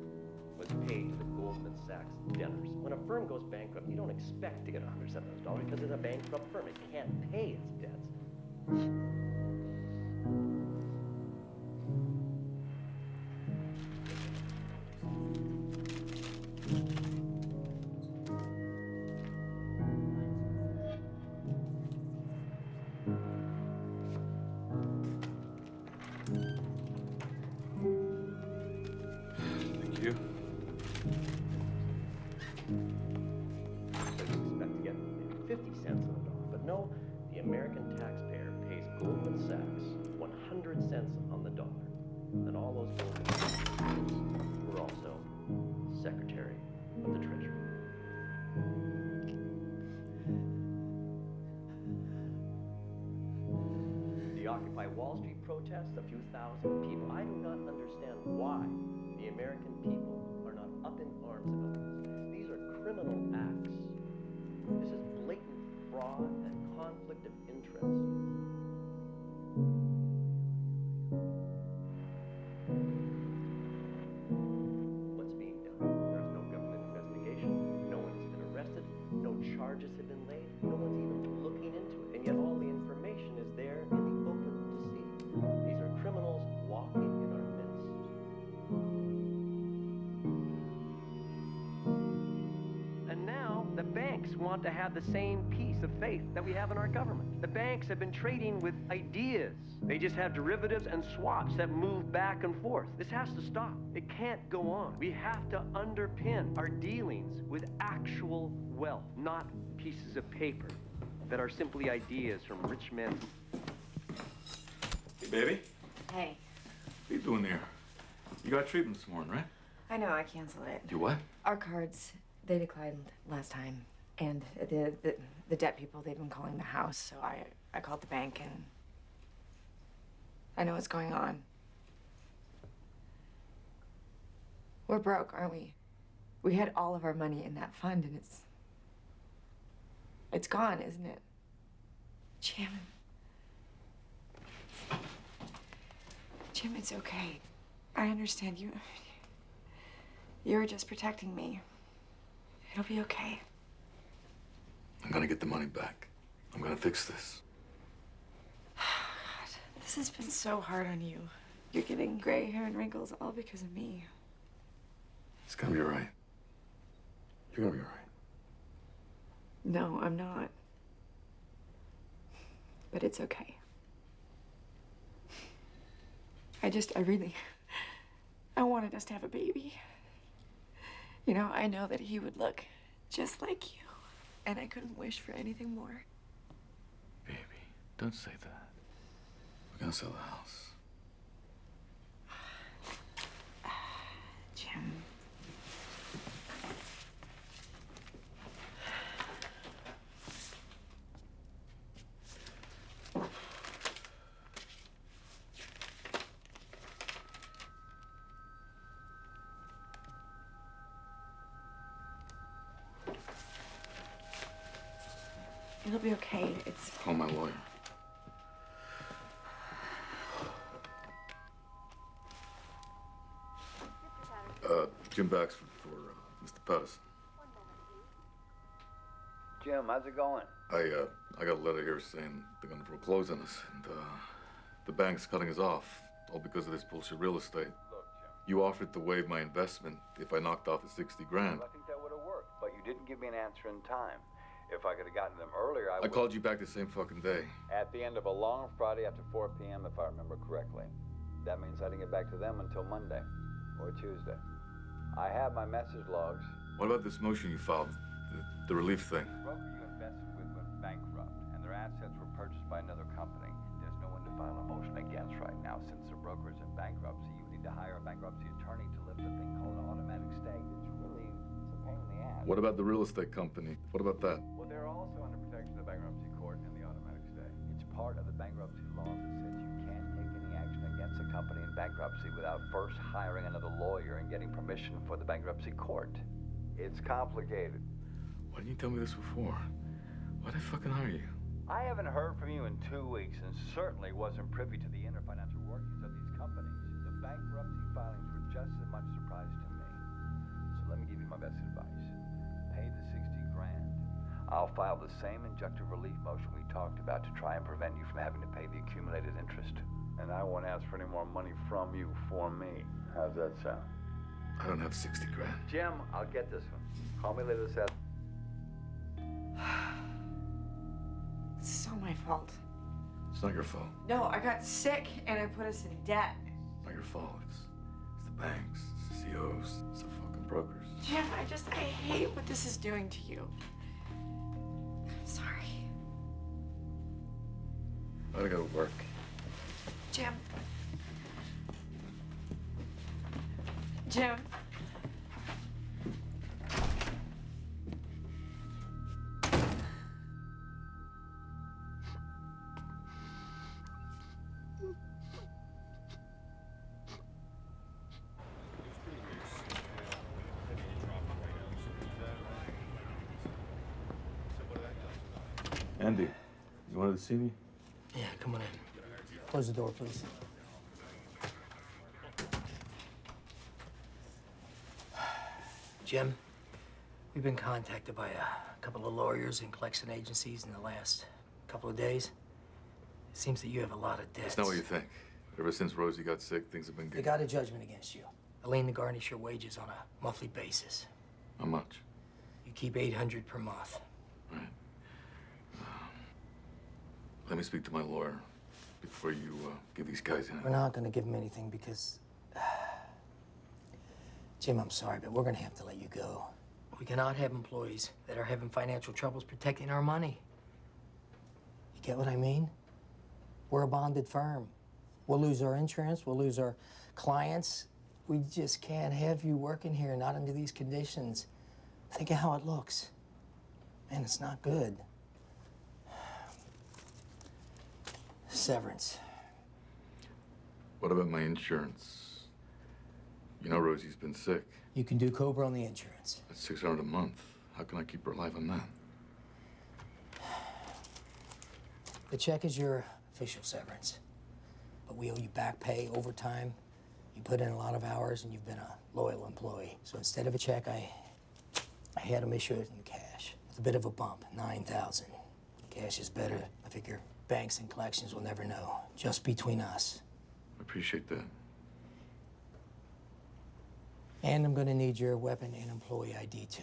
[SPEAKER 22] was paid to the Goldman Sachs debtors. When a firm goes bankrupt, you don't expect to get 100 cents on the dollar because it's a bankrupt firm. It can't pay its debts.
[SPEAKER 13] Thank you.
[SPEAKER 22] Expect to get maybe 50 cents on the dollar. But no, the American taxpayer pays Goldman Sachs 100 cents on the dollar. And all those Goldman Sachs were also Secretary of the Treasury. The Occupy Wall Street protests, a few thousand people. I do not understand why the American people are not up in arms about this. These are criminal acts. This is blatant fraud and conflict of interest. What's being done? There's no government investigation. No one's been arrested. No charges have been laid. No one's even looking into it. And yet all the information is there in the open to see. These are criminals walking in our midst. And now the banks want to have the same piece of faith that we have in our government. The banks have been trading with ideas. They just have derivatives and swaps that move back and forth. This has to stop. It can't go on. We have to underpin our dealings with actual wealth, not pieces of paper that are simply ideas from rich men.
[SPEAKER 13] Hey, baby.
[SPEAKER 21] Hey,
[SPEAKER 13] What are you doing there? You got treatment this morning, right?
[SPEAKER 21] I know I canceled it.
[SPEAKER 13] You what?
[SPEAKER 21] Our cards, they declined last time. And the debt people, they've been calling the house, so I called the bank and I know what's going on. We're broke, aren't we? We had all of our money in that fund and it's gone, isn't it? Jim. Jim, it's okay. I understand you. You're just protecting me. It'll be okay.
[SPEAKER 13] I'm gonna get the money back. I'm gonna fix this.
[SPEAKER 21] God, this has been so hard on you. You're getting gray hair and wrinkles all because of me.
[SPEAKER 13] It's gonna be all right. You're gonna be all right.
[SPEAKER 21] No, I'm not. But it's okay. I wanted us to have a baby. You know, I know that he would look just like you. And I couldn't wish for anything more.
[SPEAKER 13] Baby, don't say that. We're gonna sell the house.
[SPEAKER 21] Jim. It'll be okay. It's...
[SPEAKER 13] Call my lawyer. Jim Baxford for Mr. Patterson.
[SPEAKER 3] Jim, how's it going?
[SPEAKER 13] I got a letter here saying they're gonna foreclose on us, and the bank's cutting us off, all because of this bullshit real estate.
[SPEAKER 3] Look, Jim.
[SPEAKER 13] You offered to waive my investment if I knocked off the 60 grand.
[SPEAKER 3] I think that would have worked, but you didn't give me an answer in time. If I could have gotten them earlier, I
[SPEAKER 13] I called you back the same fucking day.
[SPEAKER 3] At the end of a long Friday after 4 p.m., if I remember correctly. That means I didn't get back to them until Monday or Tuesday. I have my message logs.
[SPEAKER 13] What about this motion you filed, the relief thing?
[SPEAKER 3] The broker you invested with went bankrupt, and their assets were purchased by another company. There's no one to file a motion against right now. Since the broker is in bankruptcy, you need to hire a bankruptcy attorney to lift a thing called an automatic stay. It's a pain in the ass.
[SPEAKER 13] What about the real estate company? What about that?
[SPEAKER 3] Well, they're also under protection of the bankruptcy court and the automatic stay. It's part of the bankruptcy law that says you can't take any action against a company in bankruptcy without first hiring another lawyer and getting permission for the bankruptcy court. It's complicated.
[SPEAKER 13] Why didn't you tell me this before? Why'd I fucking hire you?
[SPEAKER 3] I haven't heard from you in 2 weeks and certainly wasn't privy to the inner financial workings of these companies. The bankruptcy filings were just as much surprise to me. So let me give you my best advice. Pay the 60 grand. I'll file the same injunctive relief motion we talked about to try and prevent you from having to pay the accumulated interest. And I won't ask for any more money from you for me. How's that sound?
[SPEAKER 13] I don't have 60 grand.
[SPEAKER 3] Jim, I'll get this one. Call me later this afternoon.
[SPEAKER 21] It's so my fault.
[SPEAKER 13] It's not your fault.
[SPEAKER 21] No, I got sick and it put us in debt.
[SPEAKER 13] It's not your fault. It's the banks, it's the CEOs, it's the fucking brokers.
[SPEAKER 21] Jim, I hate what this is doing to you. I'm sorry.
[SPEAKER 13] I gotta go to work.
[SPEAKER 21] Jim. Jim.
[SPEAKER 13] Andy, you wanted to see me?
[SPEAKER 2] Yeah, come on in. Close the door, please. Jim, we've been contacted by a couple of lawyers and collection agencies in the last couple of days. It seems that you have a lot of debts.
[SPEAKER 13] It's not what you think. Ever since Rosie got sick, things have been
[SPEAKER 2] They
[SPEAKER 13] good.
[SPEAKER 2] got a judgment against you. A lien to garnish your wages on a monthly basis.
[SPEAKER 13] How much?
[SPEAKER 2] You keep $800 per month.
[SPEAKER 13] Right. Let me speak to my lawyer before you give these guys anything.
[SPEAKER 2] We're not gonna give them anything because... Jim, I'm sorry, but we're gonna have to let you go. We cannot have employees that are having financial troubles protecting our money. You get what I mean? We're a bonded firm. We'll lose our insurance, we'll lose our clients. We just can't have you working here, not under these conditions. Think of how it looks. Man, it's not good. Severance.
[SPEAKER 13] What about my insurance? You know Rosie's been sick.
[SPEAKER 2] You can do COBRA on the insurance.
[SPEAKER 13] That's $600 a month. How can I keep her alive on that?
[SPEAKER 2] The check is your official severance. But we owe you back pay, overtime. You put in a lot of hours and you've been a loyal employee. So instead of a check, I had them issue it in cash. With a bit of a bump, $9,000. Cash is better. I figure banks and collections will never know. Just between us.
[SPEAKER 13] I appreciate that.
[SPEAKER 2] And I'm gonna need your weapon and employee ID too.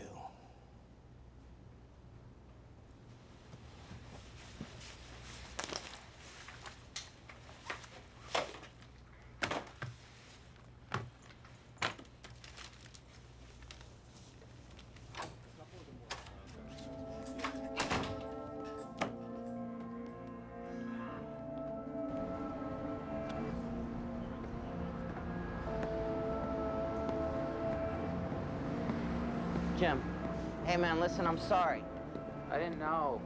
[SPEAKER 16] Jim, hey man, listen, I'm sorry. I didn't know.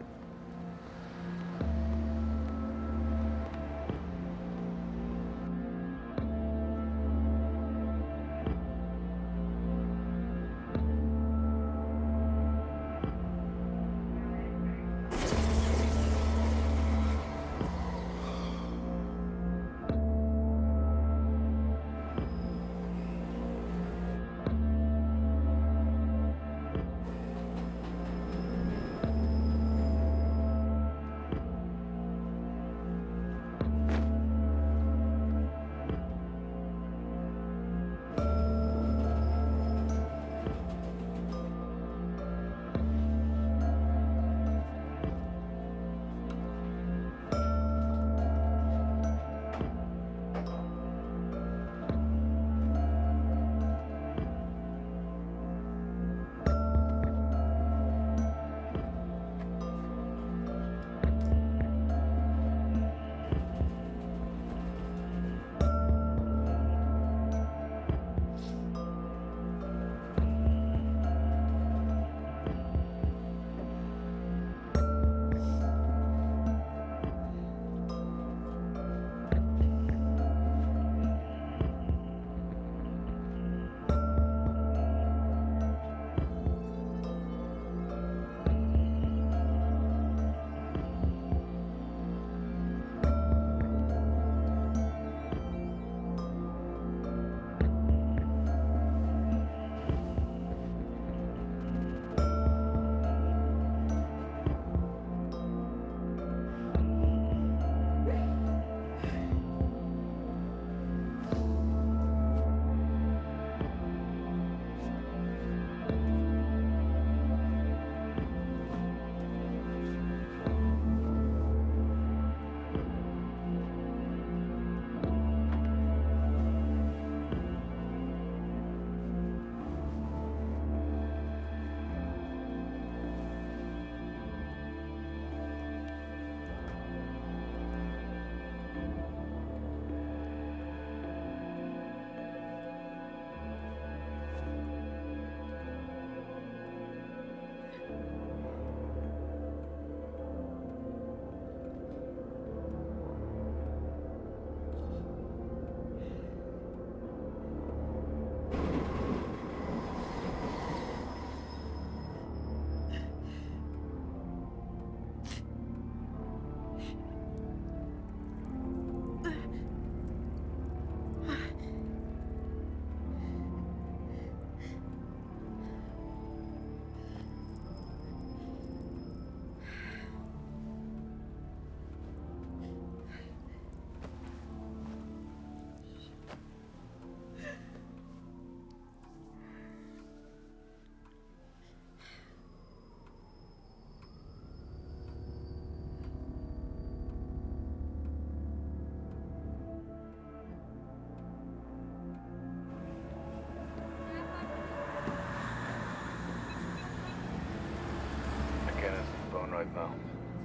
[SPEAKER 13] right now.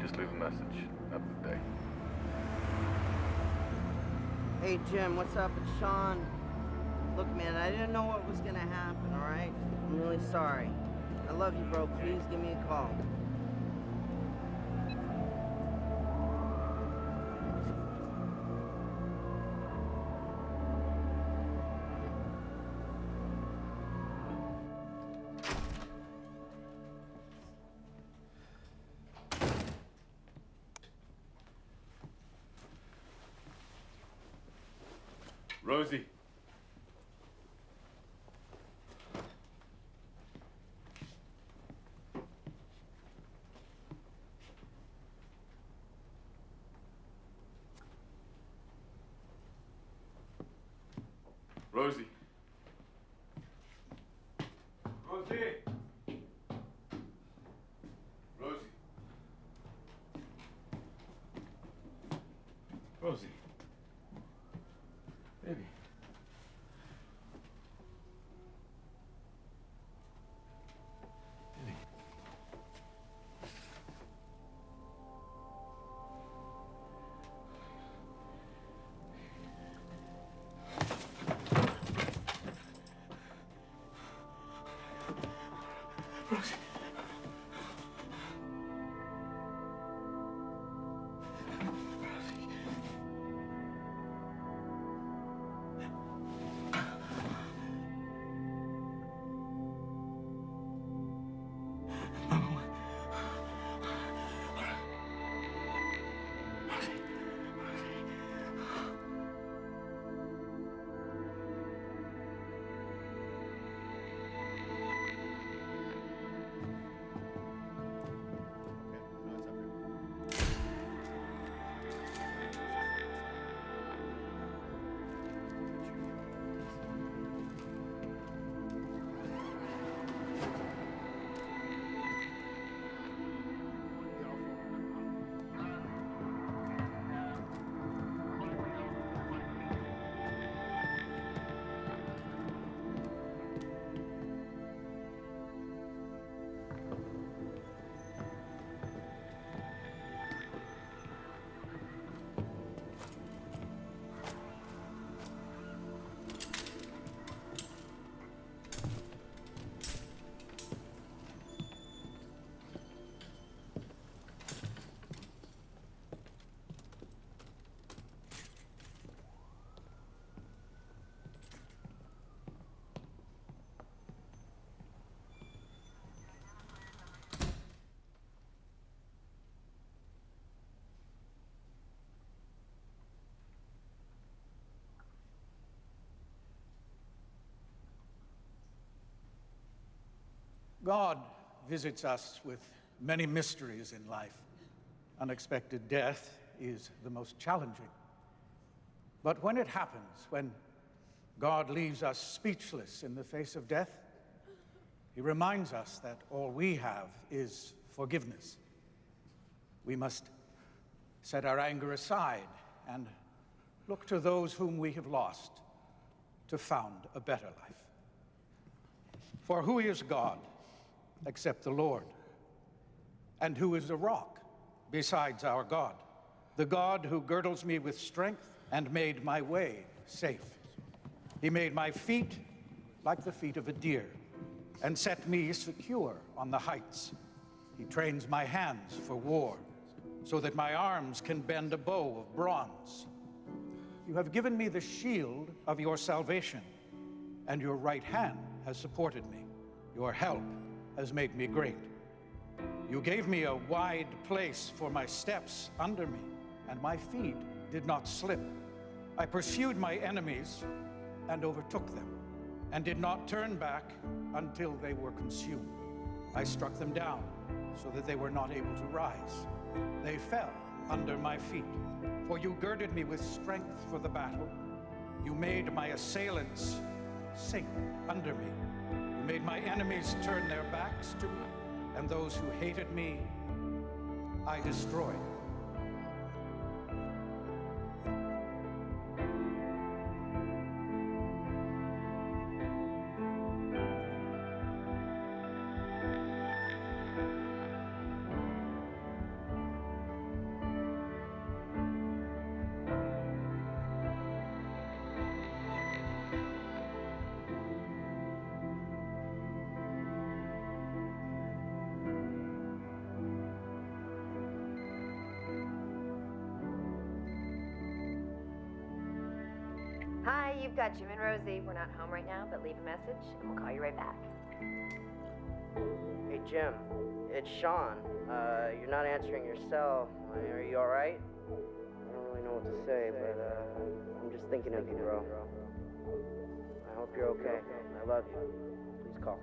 [SPEAKER 13] Just leave a message. Have a good day.
[SPEAKER 16] Hey, Jim, what's up? It's Sean. Look, man, I didn't know what was gonna happen, all right? I'm really sorry. I love you, bro. Please give me a call.
[SPEAKER 13] Rosie. Rosie. Rosie. Rosie. Rosie. Baby. Rosie.
[SPEAKER 7] God visits us with many mysteries in life. Unexpected death is the most challenging. But when it happens, when God leaves us speechless in the face of death, he reminds us that all we have is forgiveness. We must set our anger aside and look to those whom we have lost to found a better life. For who is God except the Lord? And who is a rock besides our God? The God who girdles me with strength and made my way safe. He made my feet like the feet of a deer and set me secure on the heights. He trains my hands for war so that my arms can bend a bow of bronze. You have given me the shield of your salvation, and your right hand has supported me. Your help has made me great. You gave me a wide place for my steps under me, and my feet did not slip. I pursued my enemies and overtook them, and did not turn back until they were consumed. I struck them down so that they were not able to rise. They fell under my feet, for you girded me with strength for the battle. You made my assailants sink under me. You made my enemies turn their backs to me, and those who hated me, I destroyed.
[SPEAKER 6] Hi, you've got Jim and Rosie. We're not home right now, but leave a message and we'll call you right back.
[SPEAKER 16] Hey, Jim. It's Sean. You're not answering your cell. Are you all right? I don't really know what to say, but I'm just thinking of you, bro. I hope you're okay. I love you. Please call.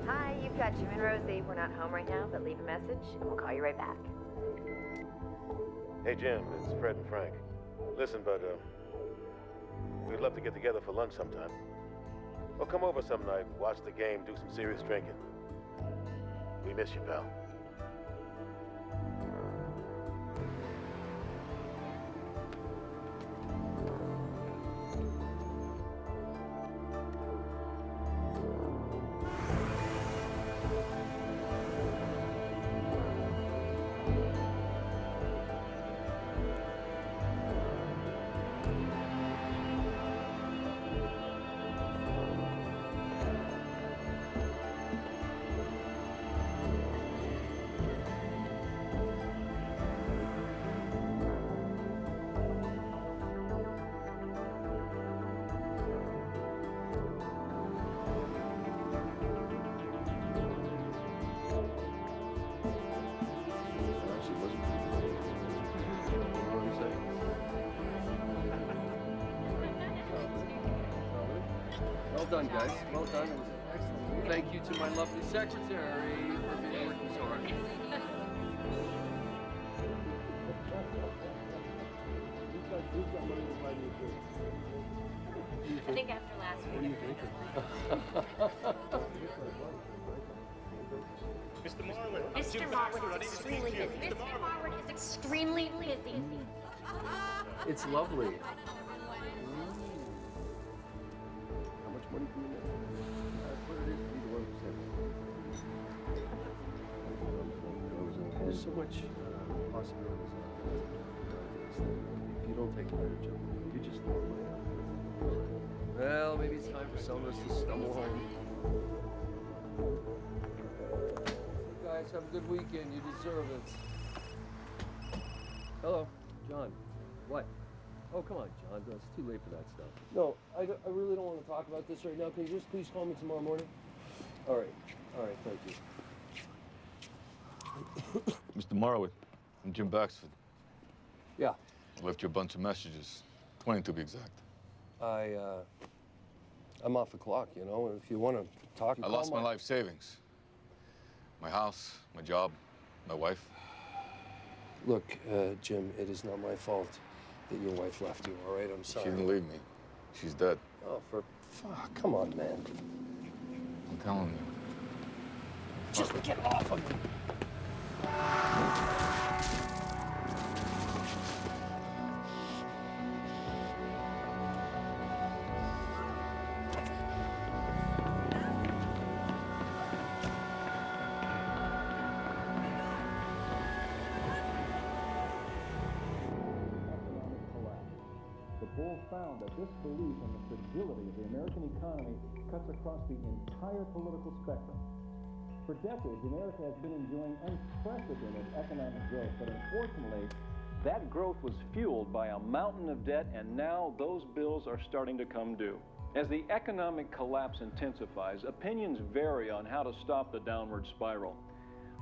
[SPEAKER 6] Hi, you've got Jim and Rosie. We're not home right now, but leave a message and we'll call you right back.
[SPEAKER 18] Hey, Jim, it's Fred and Frank. Listen, bud, we'd love to get together for lunch sometime. Well, come over some night, watch the game, do some serious drinking. We miss you, pal.
[SPEAKER 11] Well done, guys. Well done. It was excellent. Thank you to my lovely secretary for being working so hard.
[SPEAKER 5] I think after last week.
[SPEAKER 18] Mr. Marwood.
[SPEAKER 5] Mr. Marwood is extremely busy. Mr. Marwood is extremely busy.
[SPEAKER 11] It's lovely. How much money do you make? That's what it is to be the 1%. There's so much possibilities out there. If you don't take advantage of it, you just throw it away. Well, maybe it's time for some of us to stumble home. You guys have a good weekend. You deserve it. Hello, John. What? Oh, come on, John. It's too late for that stuff. No, I really don't want to talk about this right now. Can you just please call me tomorrow morning? All right. All right, thank you.
[SPEAKER 13] Mr. Marwood, I'm Jim Baxford.
[SPEAKER 11] Yeah.
[SPEAKER 13] I left you a bunch of messages, 20 to be exact.
[SPEAKER 11] I'm off the clock, you know. If you want to talk,
[SPEAKER 13] I lost my life savings. My house, my job, my wife.
[SPEAKER 11] Look, Jim, it is not my fault that your wife left you, all right? I'm sorry.
[SPEAKER 13] She didn't leave me. She's dead.
[SPEAKER 11] Oh, for fuck, come on, man.
[SPEAKER 13] I'm telling you.
[SPEAKER 11] Just get off of me.
[SPEAKER 4] The poll found that this belief in the fragility of the American economy cuts across the entire political spectrum. For decades, America has been enjoying unprecedented economic growth, but unfortunately, that growth was fueled by a mountain of debt, and now those bills are starting to come due. As the economic collapse intensifies, opinions vary on how to stop the downward spiral.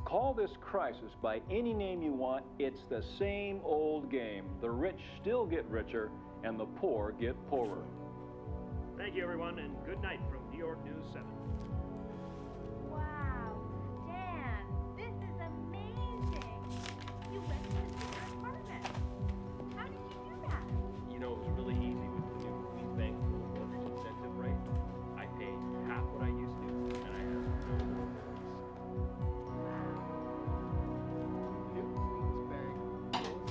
[SPEAKER 4] Call this crisis by any name you want, it's the same old game. The rich still get richer, and the poor get poorer.
[SPEAKER 20] Thank you, everyone, and good night from New York News 7.
[SPEAKER 6] Wow, Dan, this is amazing. You went to the senior apartment. How did you do that?
[SPEAKER 4] You know, it was really easy with the new bank mortgage incentive rate. I paid half what I used to, and I have no mortgage.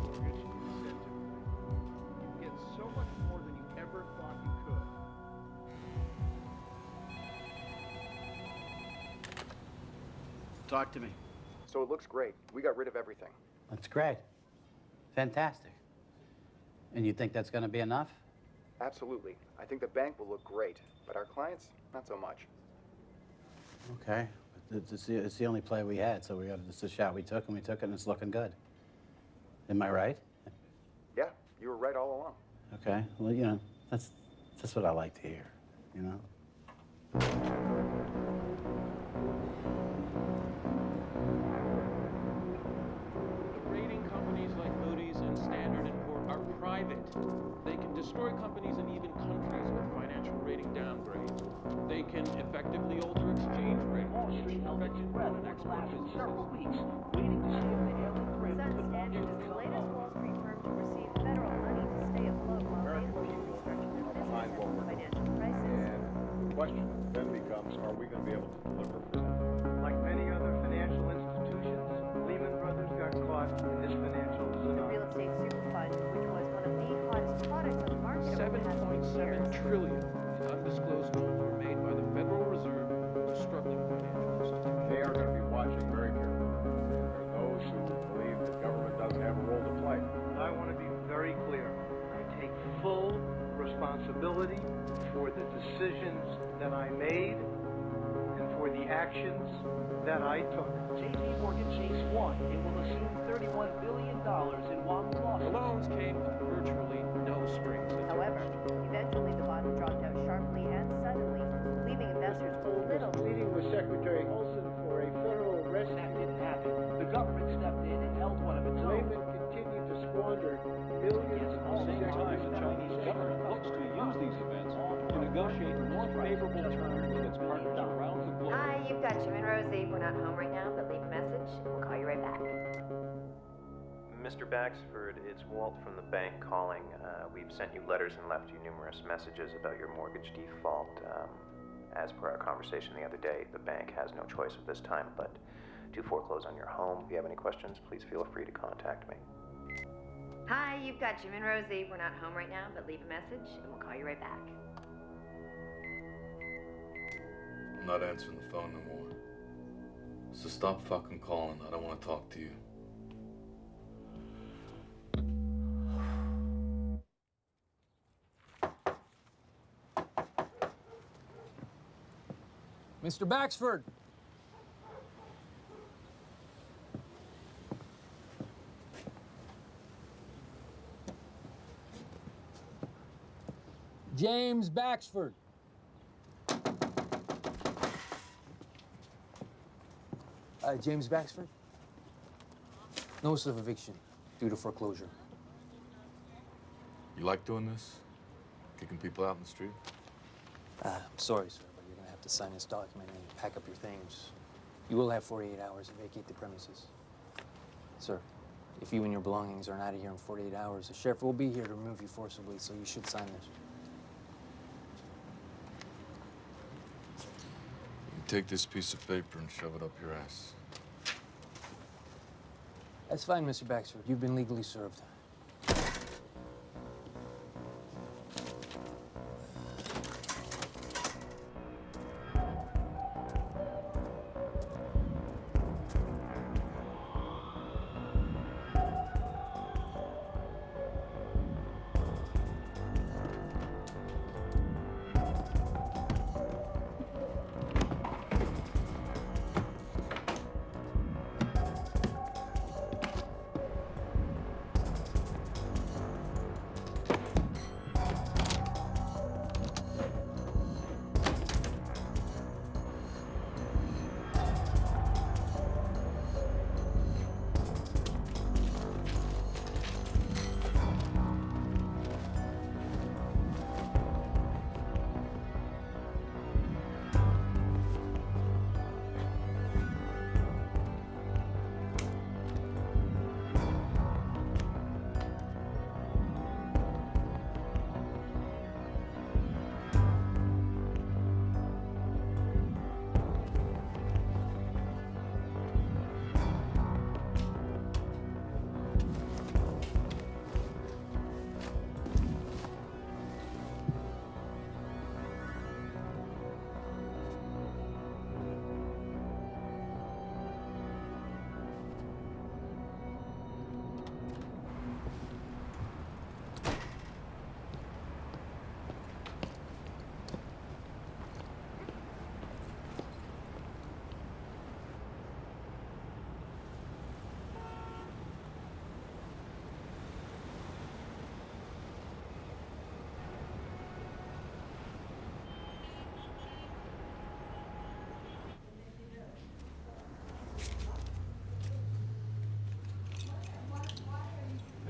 [SPEAKER 4] Mortgage incentive rate. You get so much more than you ever thought you could.
[SPEAKER 9] Talk to me.
[SPEAKER 12] So it looks great. We got rid of everything.
[SPEAKER 9] That's great. Fantastic. And you think that's going to be enough?
[SPEAKER 12] Absolutely. I think the bank will look great, but our clients, not so much.
[SPEAKER 9] Okay, but it's the only play we had, so it's a shot we took, and and it's looking good. Am I right?
[SPEAKER 12] Yeah, you were right all along.
[SPEAKER 9] Okay, well, you know, that's what I like to hear, you know?
[SPEAKER 1] Rating companies like Moody's and Standard & Poor's are private. They can destroy companies and even countries with financial rating downgrades. They can effectively alter exchange rates, which affect import and export businesses.
[SPEAKER 6] Standard is the latest Wall Street firm to receive federal money to stay afloat while they restructure their business after the financial crisis.
[SPEAKER 4] And the question then becomes, are we going to be able to deliver for them? Like many other financial institutions, Lehman Brothers got caught in this financial
[SPEAKER 6] The real estate super fund, which was one of the hottest products on the market over the past few years.
[SPEAKER 1] $7.7 trillion in undisclosed loans were made by the Federal Reserve to struggling financial institutions.
[SPEAKER 4] They are going to be watching very carefully. There are those who believe that government doesn't have a role to play. And I want to be very clear. I take full responsibility for the decisions that I made and for the actions that I took.
[SPEAKER 20] JP Morgan Chase won. It will assume $31 billion in Wahoo losses.
[SPEAKER 1] The loans came with virtually no strings attached.
[SPEAKER 6] However, eventually the bond dropped out sharply and suddenly, leaving investors with little.
[SPEAKER 4] Meeting with Secretary Olson for a federal arrest.
[SPEAKER 20] That didn't happen. The government stepped in and held one of its own.
[SPEAKER 4] Lehman continued to squander millions
[SPEAKER 20] At the same time, the Chinese government looks to use these events to negotiate more favorable terms with its partners around the globe.
[SPEAKER 21] Hi, you've got Jim and Rosie. We're not home right now, but leave a message and we'll call you right back.
[SPEAKER 10] Mr. Baxford, it's Walt from the bank calling. We've sent you letters and left you numerous messages about your mortgage default. As per our conversation the other day, the bank has no choice at this time but to foreclose on your home. If you have any questions, please feel free to contact me.
[SPEAKER 21] Hi, you've got Jim and Rosie. We're not home right now, but leave a message and we'll call you right back.
[SPEAKER 13] I'm not answering the phone no more. So stop fucking calling. I don't want to talk to you.
[SPEAKER 11] Mr. Baxford. James Baxford. James Baxford? Notice of eviction due to foreclosure.
[SPEAKER 13] You like doing this? Kicking people out in the street?
[SPEAKER 11] I'm sorry, sir, but you're gonna have to sign this document and pack up your things. You will have 48 hours to vacate the premises. Sir, if you and your belongings aren't out of here in 48 hours, the sheriff will be here to remove you forcibly, so you should sign this.
[SPEAKER 13] You take this piece of paper and shove it up your ass.
[SPEAKER 11] That's fine, Mr. Baxford. You've been legally served.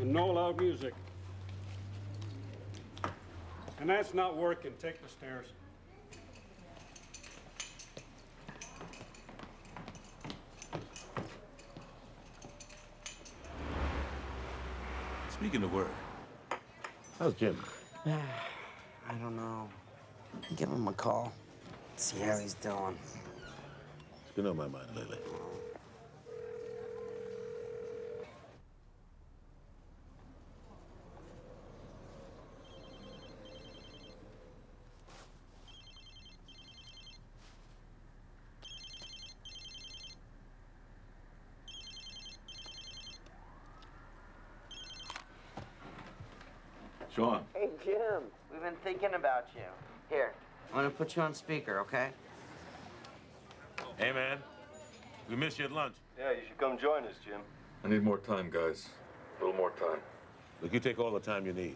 [SPEAKER 14] And no loud music. And that's not working. Take the stairs.
[SPEAKER 18] Speaking of work, how's Jim?
[SPEAKER 16] I don't know. Give him a call. See how he's doing.
[SPEAKER 18] It's been on my mind lately. Sean.
[SPEAKER 16] Hey, Jim. We've been thinking about you. Here, I'm gonna put you on speaker, okay?
[SPEAKER 18] Hey, man. We missed you at lunch.
[SPEAKER 19] Yeah, you should come join us, Jim.
[SPEAKER 13] I need more time, guys. A little more time.
[SPEAKER 18] Look, you take all the time you need.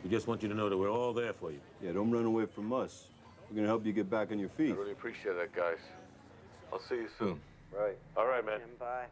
[SPEAKER 18] We just want you to know that we're all there for you.
[SPEAKER 19] Yeah, don't run away from us. We're gonna help you get back on your feet.
[SPEAKER 13] I really appreciate that, guys. I'll see you soon.
[SPEAKER 19] Right.
[SPEAKER 18] All right, man.
[SPEAKER 16] Jim, bye.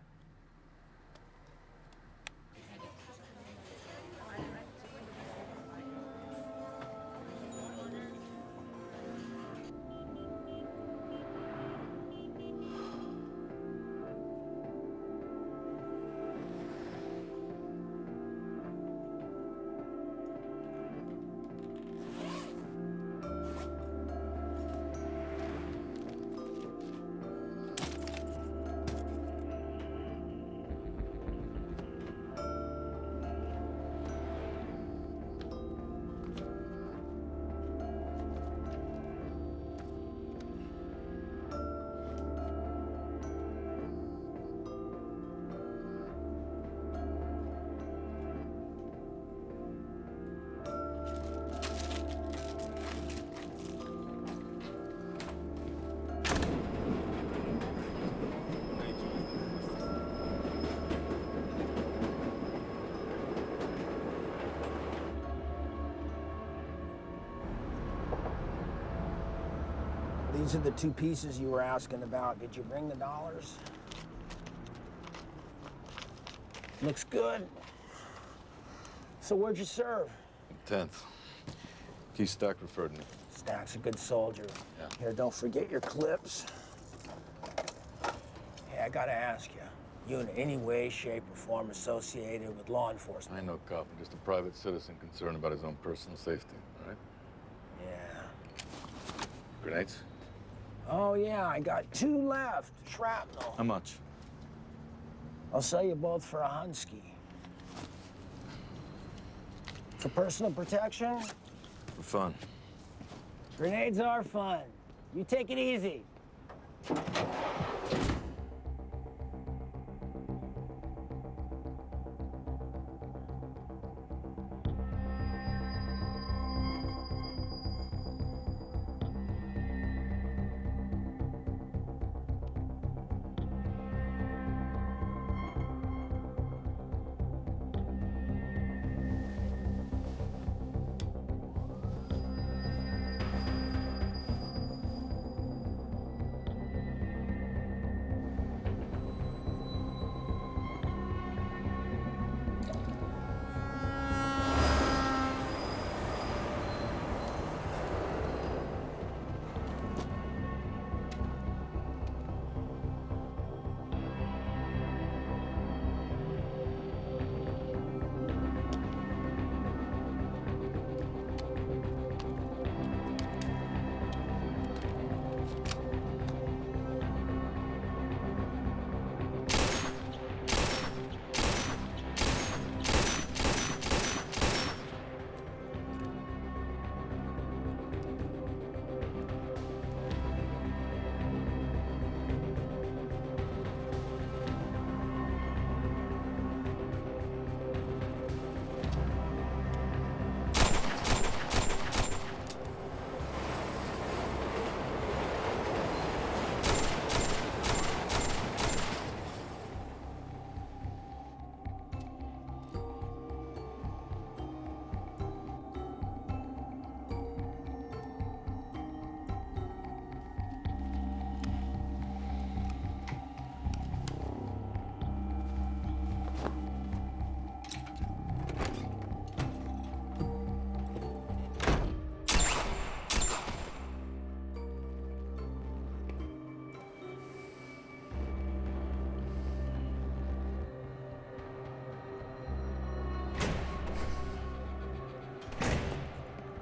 [SPEAKER 2] These are the two pieces you were asking about. Did you bring the dollars? Looks good. So where'd you serve?
[SPEAKER 13] 10th. Keith Stack referred me.
[SPEAKER 2] Stack's a good soldier.
[SPEAKER 13] Yeah.
[SPEAKER 2] Here, don't forget your clips. Hey, I gotta ask you. You in any way, shape, or form associated with law enforcement?
[SPEAKER 13] I ain't no cop. I'm just a private citizen concerned about his own personal safety, all right?
[SPEAKER 2] Yeah.
[SPEAKER 13] Grenades?
[SPEAKER 2] Oh, yeah, I got 2 left. Shrapnel.
[SPEAKER 13] How much?
[SPEAKER 2] I'll sell you both for a Hunsky. For personal protection?
[SPEAKER 13] For fun.
[SPEAKER 2] Grenades are fun. You take it easy.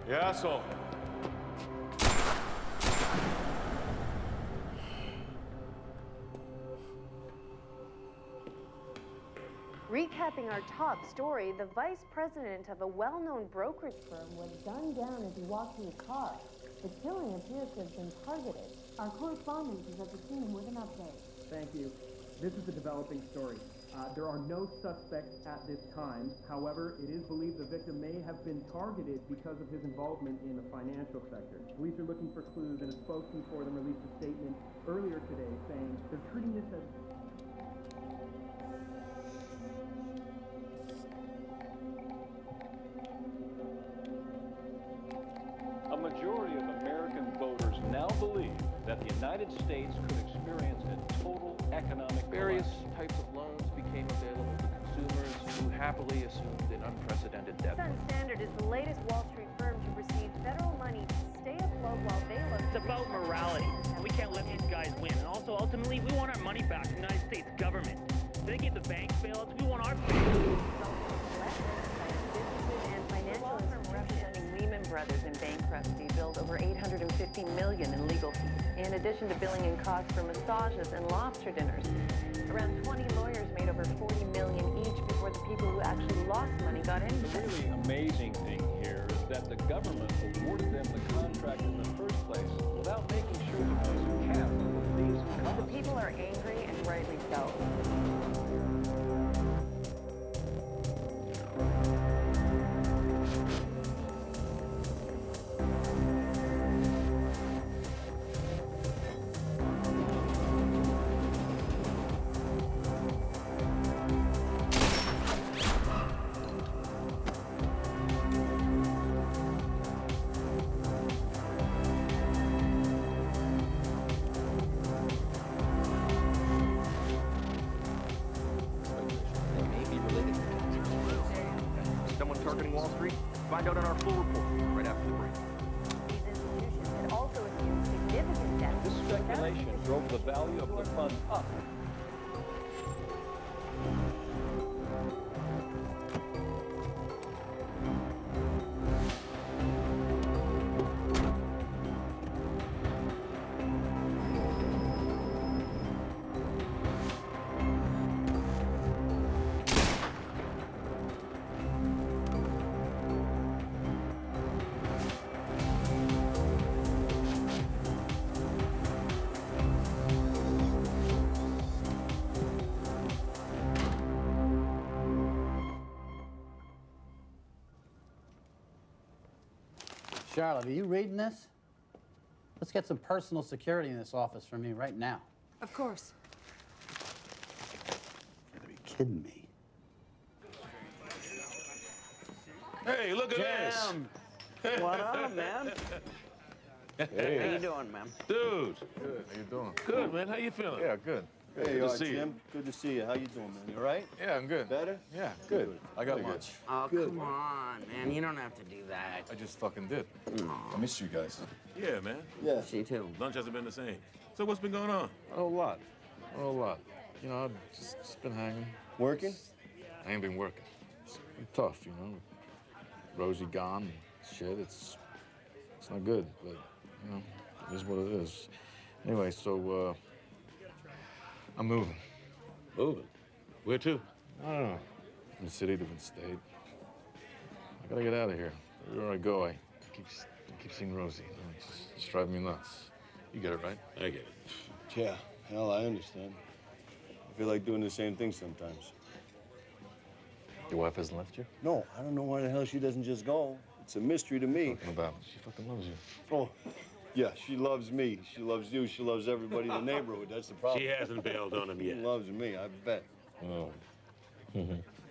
[SPEAKER 17] You asshole.
[SPEAKER 8] Recapping our top story, the vice president of a well-known brokerage firm was gunned down as he walked to his car. The killing appears to have been targeted. Our correspondent is at the scene with an update.
[SPEAKER 4] Thank you. This is a developing story. There are no suspects at this time. However, it is believed the victim may have been targeted because of his involvement in the financial sector. Police are looking for clues, and a spokesman for them released a statement earlier today saying they're treating this as...
[SPEAKER 20] A majority of American voters now believe that the United States could experience a total economic
[SPEAKER 1] Various
[SPEAKER 20] collapse.
[SPEAKER 1] types of loans became available to consumers who happily assumed an unprecedented debt.
[SPEAKER 8] Sun Standard is the latest Wall Street firm to receive federal money to stay afloat while they look...
[SPEAKER 15] It's about morality. We can't let these guys win. And also, ultimately, we want our money back from the United States government. They gave the banks bailouts. We want our bailouts.
[SPEAKER 8] Law firm representing
[SPEAKER 23] Lehman Brothers in bankruptcy billed over $850 million in legal fees, in addition to billing in costs for massages and lobster dinners. Around 20 lawyers made over $40 million each before the people who actually lost money got in.
[SPEAKER 20] The really amazing thing here is that the government awarded them the contract in the first place without making sure there was a cap on the fees and costs.
[SPEAKER 23] The people are angry, and rightly so.
[SPEAKER 15] Someone targeting Wall Street? Find out on our full report right after the break.
[SPEAKER 8] These institutions had also assumed significant debt.
[SPEAKER 20] This speculation drove the value of the fund up.
[SPEAKER 9] Charlotte, are you reading this? Let's get some personal security in this office for me right now.
[SPEAKER 21] Of course.
[SPEAKER 9] You gotta be kidding me.
[SPEAKER 18] Hey, look at
[SPEAKER 16] Jam.
[SPEAKER 18] this.
[SPEAKER 16] What up, man?
[SPEAKER 18] Hey.
[SPEAKER 16] How you doing, man?
[SPEAKER 18] Dude.
[SPEAKER 17] Good. How you doing?
[SPEAKER 18] Good, man. How you feeling?
[SPEAKER 17] Yeah, good.
[SPEAKER 19] Hey,
[SPEAKER 18] Good to see you.
[SPEAKER 19] Jim. Good to see you. How you doing, man? You all right?
[SPEAKER 17] Yeah, I'm good.
[SPEAKER 19] Better?
[SPEAKER 17] Yeah, good. I got lunch.
[SPEAKER 16] Oh,
[SPEAKER 19] Good.
[SPEAKER 16] come on, man. You don't have to do that.
[SPEAKER 17] I just fucking did. I missed you guys.
[SPEAKER 18] Yeah, man.
[SPEAKER 19] Yeah.
[SPEAKER 16] She too.
[SPEAKER 18] Lunch hasn't been the same. So what's been going on?
[SPEAKER 17] A whole lot. A whole lot. You know, I've just been hanging.
[SPEAKER 19] Working?
[SPEAKER 17] I ain't been working. It's been tough, you know. Rosie gone, shit. It's not good, but you know, it is what it is. Anyway, so I'm moving.
[SPEAKER 18] Moving. Where to?
[SPEAKER 17] I don't know. From the city, different state. I gotta get out of here. Everywhere I go, I keep seeing Rosie. You know, it's driving me nuts. You get it, right?
[SPEAKER 18] I get it.
[SPEAKER 19] Yeah. Hell, I understand. I feel like doing the same thing sometimes.
[SPEAKER 17] Your wife hasn't left you?
[SPEAKER 19] No, I don't know why the hell she doesn't just go. It's a mystery to me.
[SPEAKER 17] Talking about? She fucking loves you.
[SPEAKER 19] Oh, yeah, she loves me. She loves you. She loves everybody in the neighborhood. That's the problem.
[SPEAKER 18] She hasn't bailed on him
[SPEAKER 19] She
[SPEAKER 18] yet.
[SPEAKER 19] loves me, I bet.
[SPEAKER 17] Oh.
[SPEAKER 16] Yeah.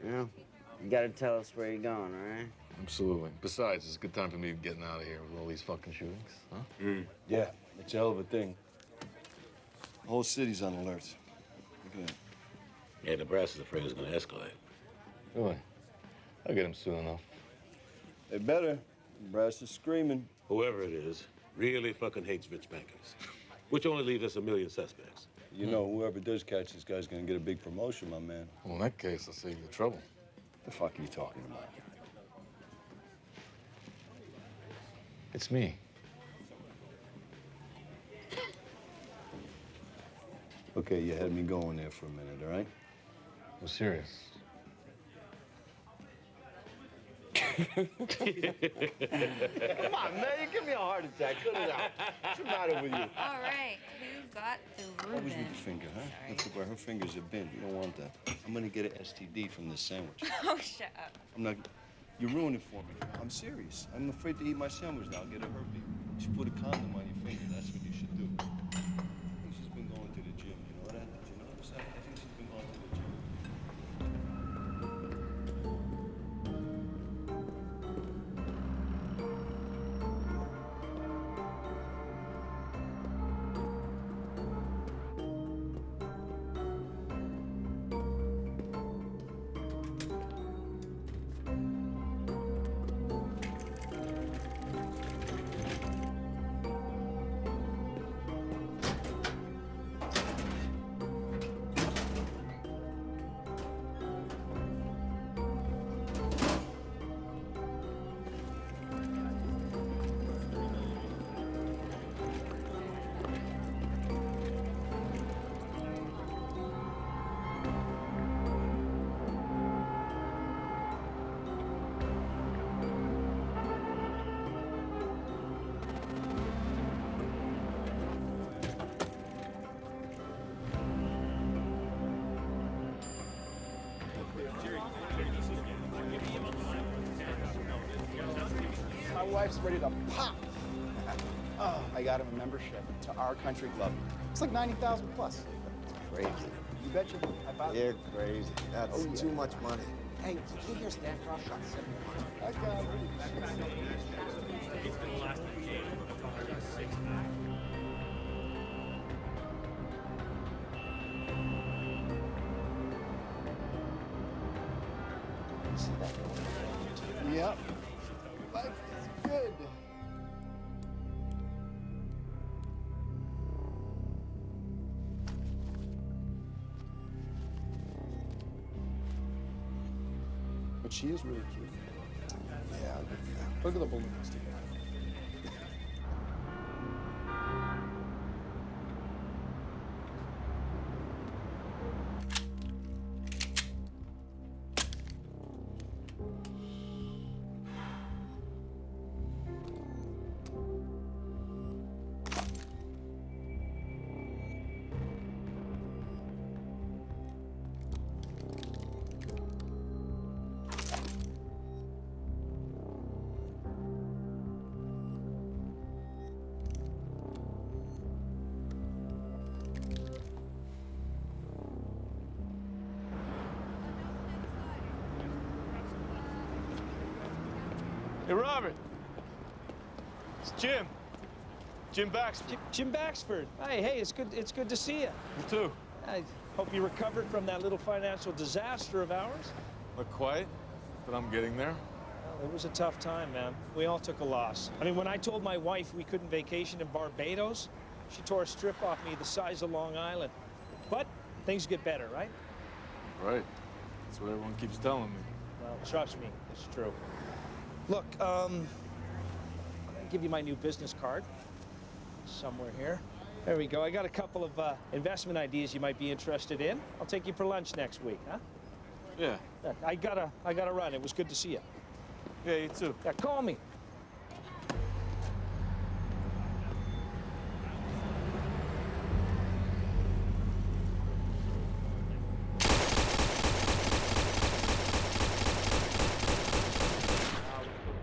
[SPEAKER 16] You gotta tell us where you're going, all right?
[SPEAKER 17] Absolutely. Besides, it's a good time for me getting out of here with all these fucking shootings, huh?
[SPEAKER 19] Yeah, it's a hell of a thing. The whole city's on alert. Look at that.
[SPEAKER 18] Yeah, the brass is afraid it's gonna escalate.
[SPEAKER 17] Really? I'll get him soon enough.
[SPEAKER 19] They better. The brass is screaming.
[SPEAKER 18] Whoever it is really fucking hates rich bankers, which only leaves us a million suspects.
[SPEAKER 19] You know, whoever does catch this guy's gonna get a big promotion, my man.
[SPEAKER 17] Well, in that case, I'll save you the trouble.
[SPEAKER 19] The fuck are you talking about?
[SPEAKER 13] It's me.
[SPEAKER 19] Okay, you had me going there for a minute, all right?
[SPEAKER 13] I'm serious.
[SPEAKER 19] Come on, man, you give me a heart attack. Cut it out. What's the matter with you?
[SPEAKER 6] All right, who got the ribbon?
[SPEAKER 19] Always with the finger, huh? Let's look where her fingers have been. You don't want that. I'm gonna get an STD from this sandwich.
[SPEAKER 6] Oh, shut up.
[SPEAKER 19] I'm not. You ruined it for me. I'm serious. I'm afraid to eat my sandwich now. I'll get a herpes. You should put a condom on your finger. That's what you should do. I think she's been going to the gym. You know that? Did you notice that? I think she's been going to the gym.
[SPEAKER 3] My wife's ready to pop. Oh, I got him a membership to our country club. It's like 90,000 plus.
[SPEAKER 7] Crazy.
[SPEAKER 3] You betcha. I bought
[SPEAKER 7] You're crazy. That's too much money.
[SPEAKER 3] Hey, did you hear Stan Cross shot 700? See that? Yep. Life is good. But she is really cute. Yeah, look at the balloons together.
[SPEAKER 22] Hey, Robert. It's Jim. Jim Baxford.
[SPEAKER 24] Jim Baxford. Hey, it's good to see you.
[SPEAKER 22] You too.
[SPEAKER 24] I hope you recovered from that little financial disaster of ours.
[SPEAKER 13] Not quite, but I'm getting there.
[SPEAKER 24] Well, it was a tough time, man. We all took a loss. I mean, when I told my wife we couldn't vacation in Barbados, she tore a strip off me the size of Long Island. But things get better, right?
[SPEAKER 13] Right. That's what everyone keeps telling me.
[SPEAKER 24] Well, trust me, it's true. Look, I'll give you my new business card. Somewhere here. There we go. I got a couple of investment ideas you might be interested in. I'll take you for lunch next week, huh?
[SPEAKER 13] Yeah.
[SPEAKER 24] I gotta run. It was good to see you.
[SPEAKER 13] Yeah, you too.
[SPEAKER 24] Yeah, call me.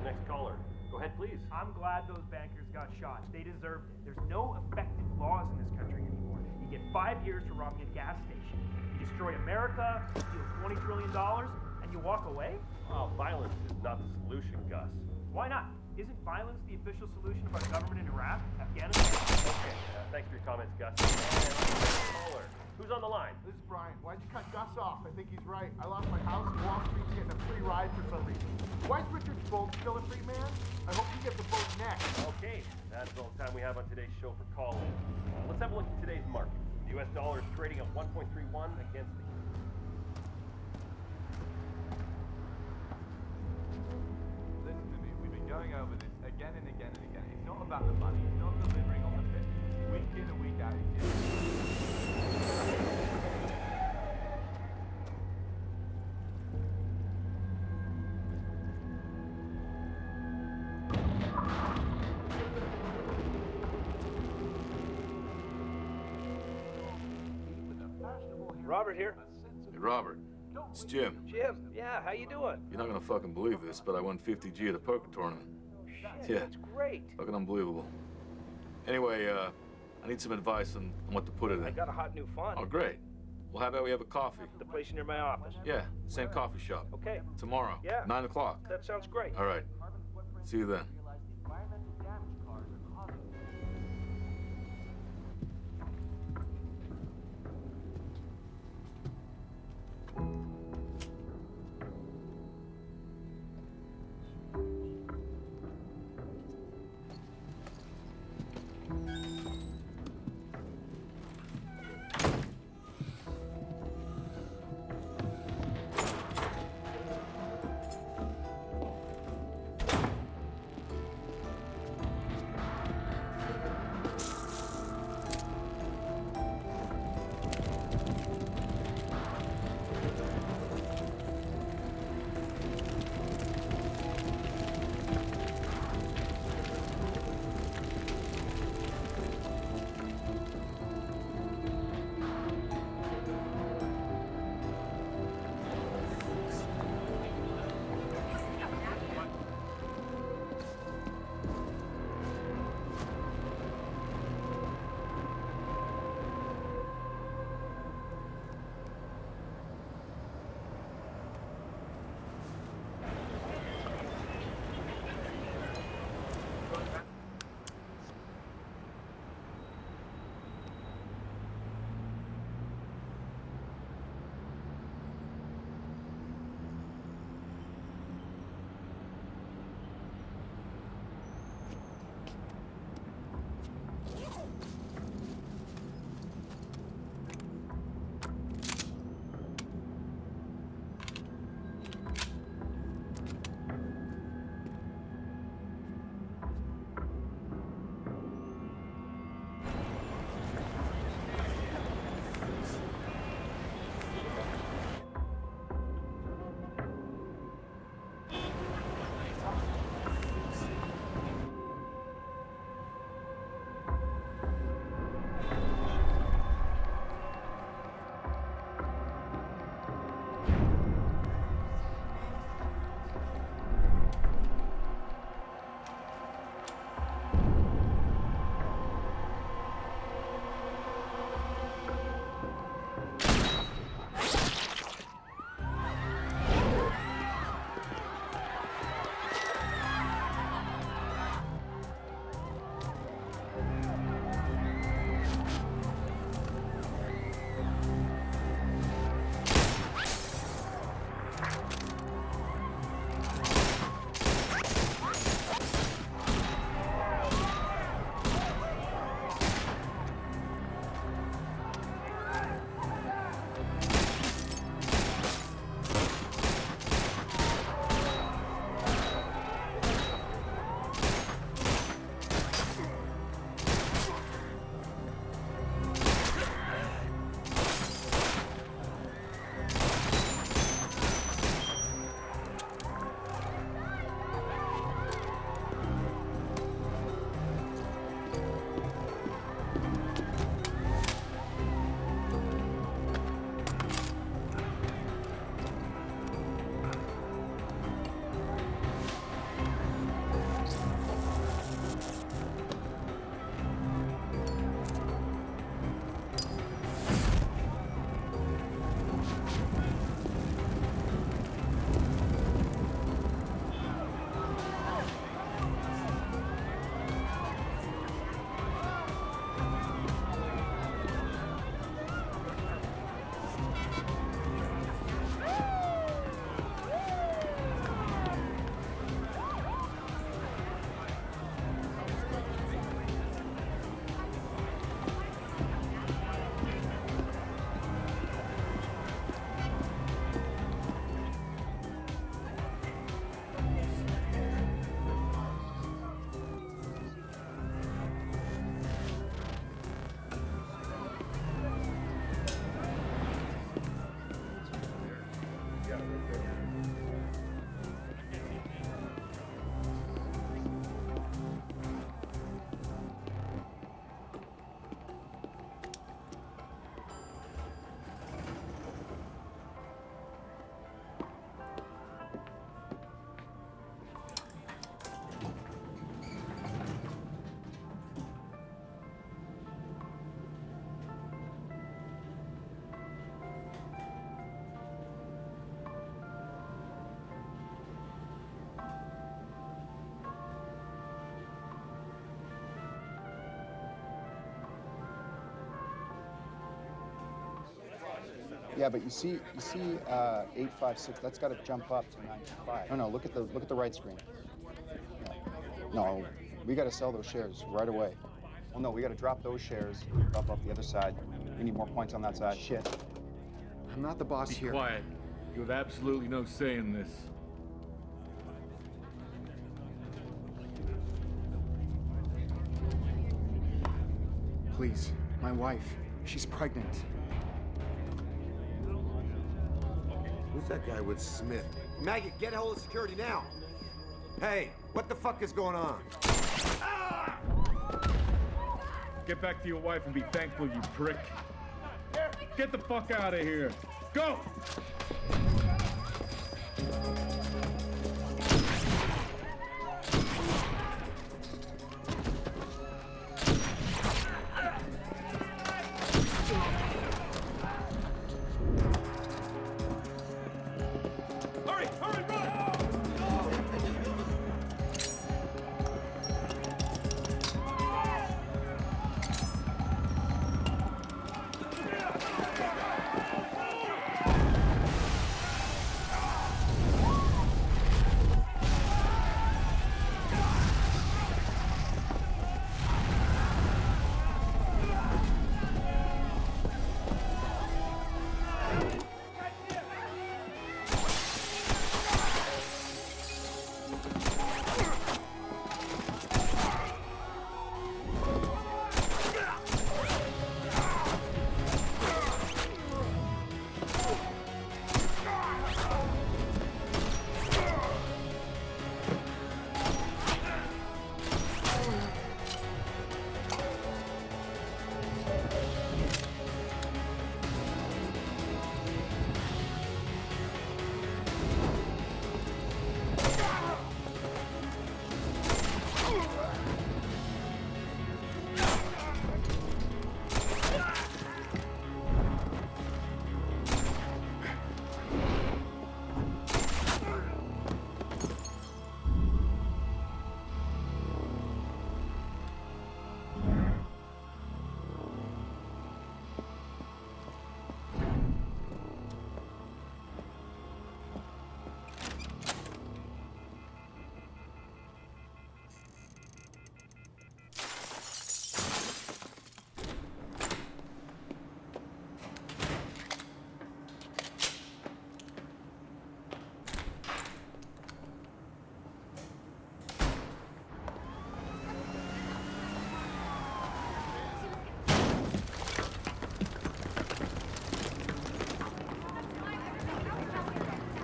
[SPEAKER 25] Next caller. Go ahead, please.
[SPEAKER 26] I'm glad those bankers got shot. They deserved it. There's no effective laws in this country anymore. You get 5 years for robbing a gas station. You destroy America, you steal $20 trillion, and you walk away?
[SPEAKER 25] Well, violence is not the solution, Gus.
[SPEAKER 26] Why not? Isn't violence the official solution of our government in Iraq, Afghanistan?
[SPEAKER 25] Okay, thanks for your comments, Gus. And caller. Who's on the line?
[SPEAKER 27] This is Brian. Why'd you cut Gus off? I think he's right. I lost my house and Wall Street's getting a free ride for some reason. Why is Richard Boldt still a free man? I hope you get the vote next.
[SPEAKER 25] Okay, that's all the time we have on today's show for call-in. Let's have a look at today's market. The U.S. dollar is trading at 1.31 against the...
[SPEAKER 28] Listen to me. We've been going over this again
[SPEAKER 27] again and again and again. It's not about the money. It's not delivering on the pitch. Week in and week out.
[SPEAKER 26] Robert here.
[SPEAKER 13] Hey, Robert. It's Jim.
[SPEAKER 26] Jim, yeah, how you doing?
[SPEAKER 13] You're not gonna fucking believe this, but I won 50G at a poker tournament.
[SPEAKER 26] Shit, that's great.
[SPEAKER 13] Fucking unbelievable. Anyway, I need some advice on what to put it in.
[SPEAKER 26] I got a hot new fund.
[SPEAKER 13] Oh, great. Well, how about we have a coffee?
[SPEAKER 26] The place near my office.
[SPEAKER 13] Yeah, same coffee shop.
[SPEAKER 26] Okay.
[SPEAKER 13] Tomorrow.
[SPEAKER 26] Yeah.
[SPEAKER 13] 9 o'clock.
[SPEAKER 26] That sounds great.
[SPEAKER 13] All right. See you then.
[SPEAKER 3] Yeah, but you see 856. That's got to jump up to 925. No, look at the right screen. No, we got to sell those shares right away. Well, no, we got to drop those shares, drop off the other side. We need more points on that side.
[SPEAKER 2] Shit. I'm not the boss here.
[SPEAKER 17] Be quiet. You have absolutely no say in this.
[SPEAKER 2] Please, my wife. She's pregnant.
[SPEAKER 7] Who's that guy with Smith? Maggot, get hold of security now. Hey, what the fuck is going on?
[SPEAKER 17] Get back to your wife and be thankful, you prick. Get the fuck out of here. Go!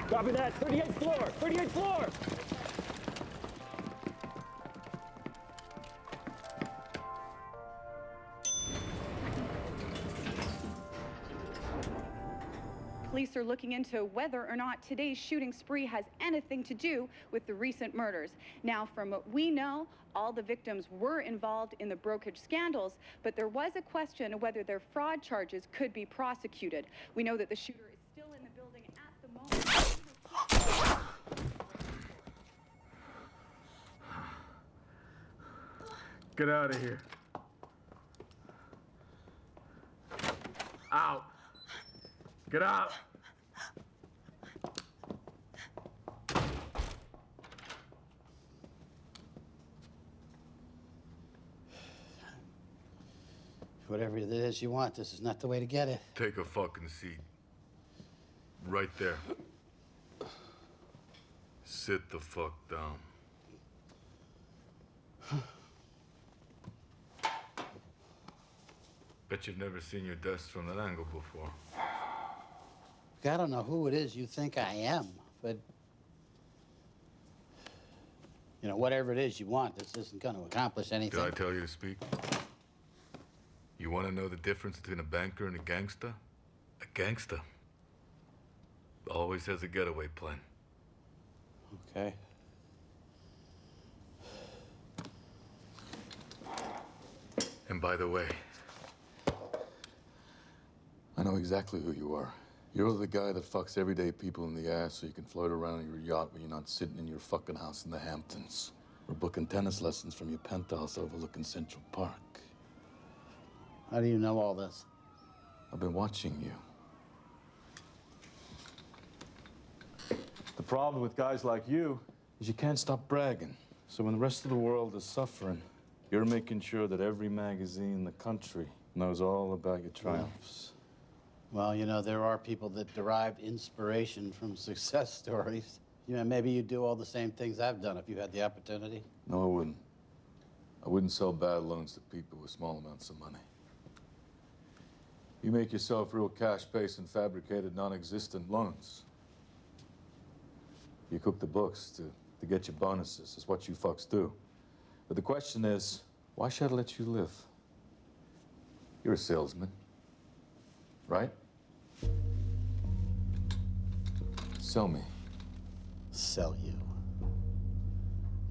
[SPEAKER 25] Copy that. 38th floor. 38th floor.
[SPEAKER 4] Police are looking into whether or not today's shooting spree has anything to do with the recent murders. Now, from what we know, all the victims were involved in the brokerage scandals, but there was a question of whether their fraud charges could be prosecuted. We know that the shooter is still in the building at the moment.
[SPEAKER 17] Get out of here. Out. Get out.
[SPEAKER 9] Whatever it is you want, this is not the way to get it.
[SPEAKER 17] Take a fucking seat. Right there. Sit the fuck down. Bet you've never seen your desk from that angle before.
[SPEAKER 9] I don't know who it is you think I am, but you know, whatever it is you want, this isn't going to accomplish anything.
[SPEAKER 17] Did I tell you to speak? You want to know the difference between a banker and a gangster? A gangster always has a getaway plan.
[SPEAKER 9] Okay.
[SPEAKER 17] And by the way, I know exactly who you are. You're the guy that fucks everyday people in the ass so you can float around in your yacht when you're not sitting in your fucking house in the Hamptons. Or booking tennis lessons from your penthouse overlooking Central Park.
[SPEAKER 9] How do you know all this?
[SPEAKER 17] I've been watching you. The problem with guys like you is you can't stop bragging. So when the rest of the world is suffering, you're making sure that every magazine in the country knows all about your triumphs.
[SPEAKER 9] Well, you know, there are people that derive inspiration from success stories. You know, maybe you'd do all the same things I've done if you had the opportunity.
[SPEAKER 17] No, I wouldn't. I wouldn't sell bad loans to people with small amounts of money. You make yourself real cash-based and fabricated non-existent loans. You cook the books to get your bonuses. That's what you fucks do. But the question is, why should I let you live? You're a salesman, right? Sell me.
[SPEAKER 9] Sell you.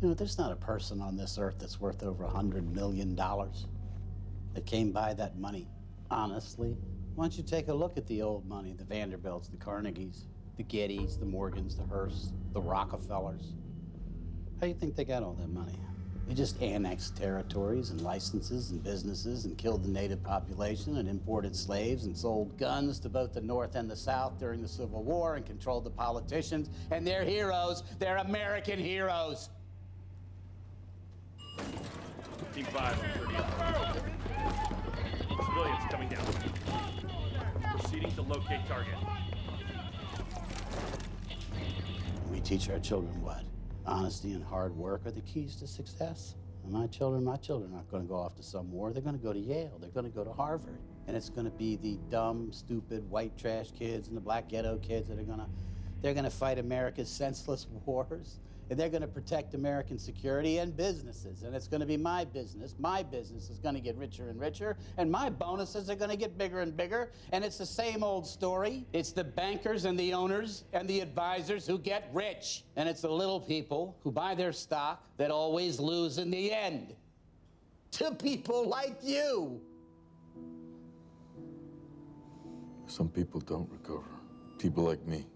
[SPEAKER 9] You know, there's not a person on this earth that's worth over $100 million that came by that money honestly. Why don't you take a look at the old money, the Vanderbilts, the Carnegies, the Gettys, the Morgans, the Hearsts, the Rockefellers. How do you think they got all that money? They just annexed territories and licenses and businesses and killed the native population and imported slaves and sold guns to both the North and the South during the Civil War and controlled the politicians. And they're heroes. They're American heroes.
[SPEAKER 25] Team 5 on 30th. Civilians coming down. Proceeding to locate target.
[SPEAKER 9] We teach our children what? Honesty and hard work are the keys to success. And my children are not going to go off to some war. They're going to go to Yale. They're going to go to Harvard. And it's going to be the dumb, stupid, white trash kids and the black ghetto kids that are they're going to fight America's senseless wars. And they're going to protect American security and businesses. And it's going to be my business. My business is going to get richer and richer. And my bonuses are going to get bigger and bigger. And it's the same old story. It's the bankers and the owners and the advisors who get rich. And it's the little people who buy their stock that always lose in the end. To people like you.
[SPEAKER 17] Some people don't recover. People like me.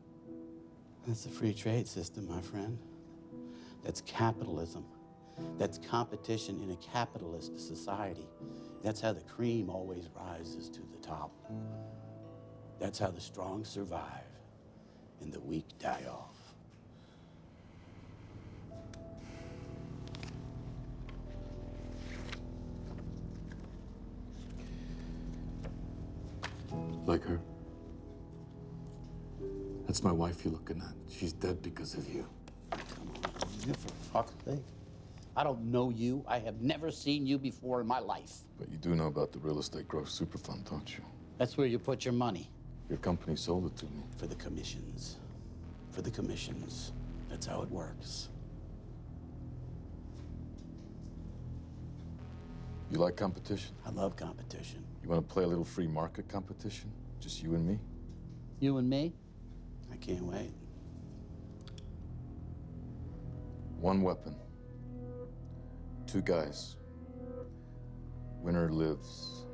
[SPEAKER 9] That's the free trade system, my friend. That's capitalism. That's competition in a capitalist society. That's how the cream always rises to the top. That's how the strong survive and the weak die off.
[SPEAKER 17] Like her? That's my wife you're looking at. She's dead because of you.
[SPEAKER 9] For fuck's sake. I don't know you. I have never seen you before in my life.
[SPEAKER 17] But you do know about the real estate growth superfund, don't you?
[SPEAKER 9] That's where you put your money.
[SPEAKER 17] Your company sold it to me.
[SPEAKER 9] For the commissions. For the commissions. That's how it works.
[SPEAKER 17] You like competition?
[SPEAKER 9] I love competition.
[SPEAKER 17] You want to play a little free market competition? Just you and me?
[SPEAKER 9] You and me? I can't wait.
[SPEAKER 17] One weapon. 2 guys. Winner lives.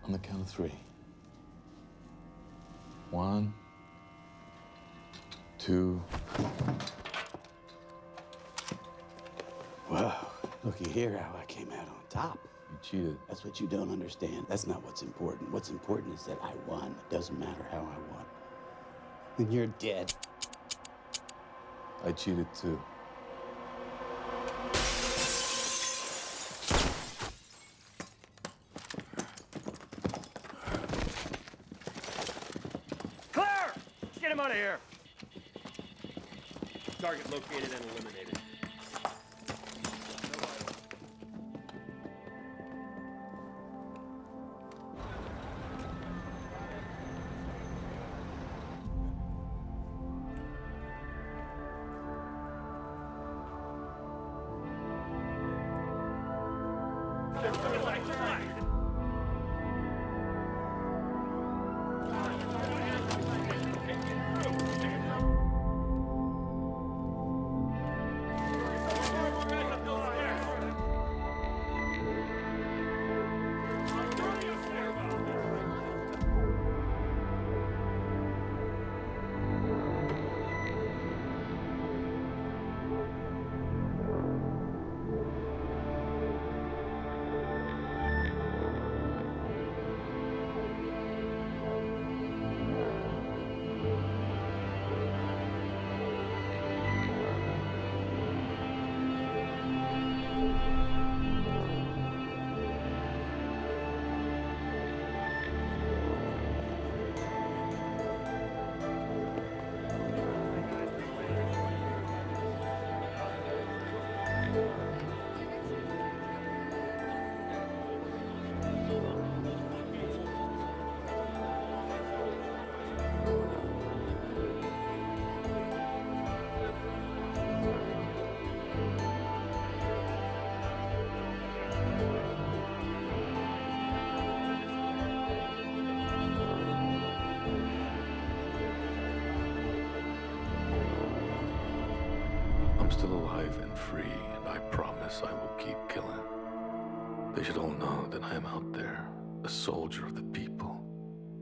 [SPEAKER 17] On the count of 3. 1, 2.
[SPEAKER 9] Wow, looky here how I came out on top.
[SPEAKER 17] You cheated.
[SPEAKER 9] That's what you don't understand. That's not what's important. What's important is that I won. It doesn't matter how I won. When you're dead.
[SPEAKER 17] I cheated too.
[SPEAKER 25] Claire! Get him out of here! Target located and eliminated.
[SPEAKER 13] alive and free, and I promise I will keep killing. They should all know that I am out there, a soldier of the people.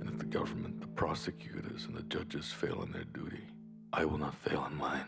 [SPEAKER 13] And if the government, the prosecutors, and the judges fail in their duty, I will not fail in mine.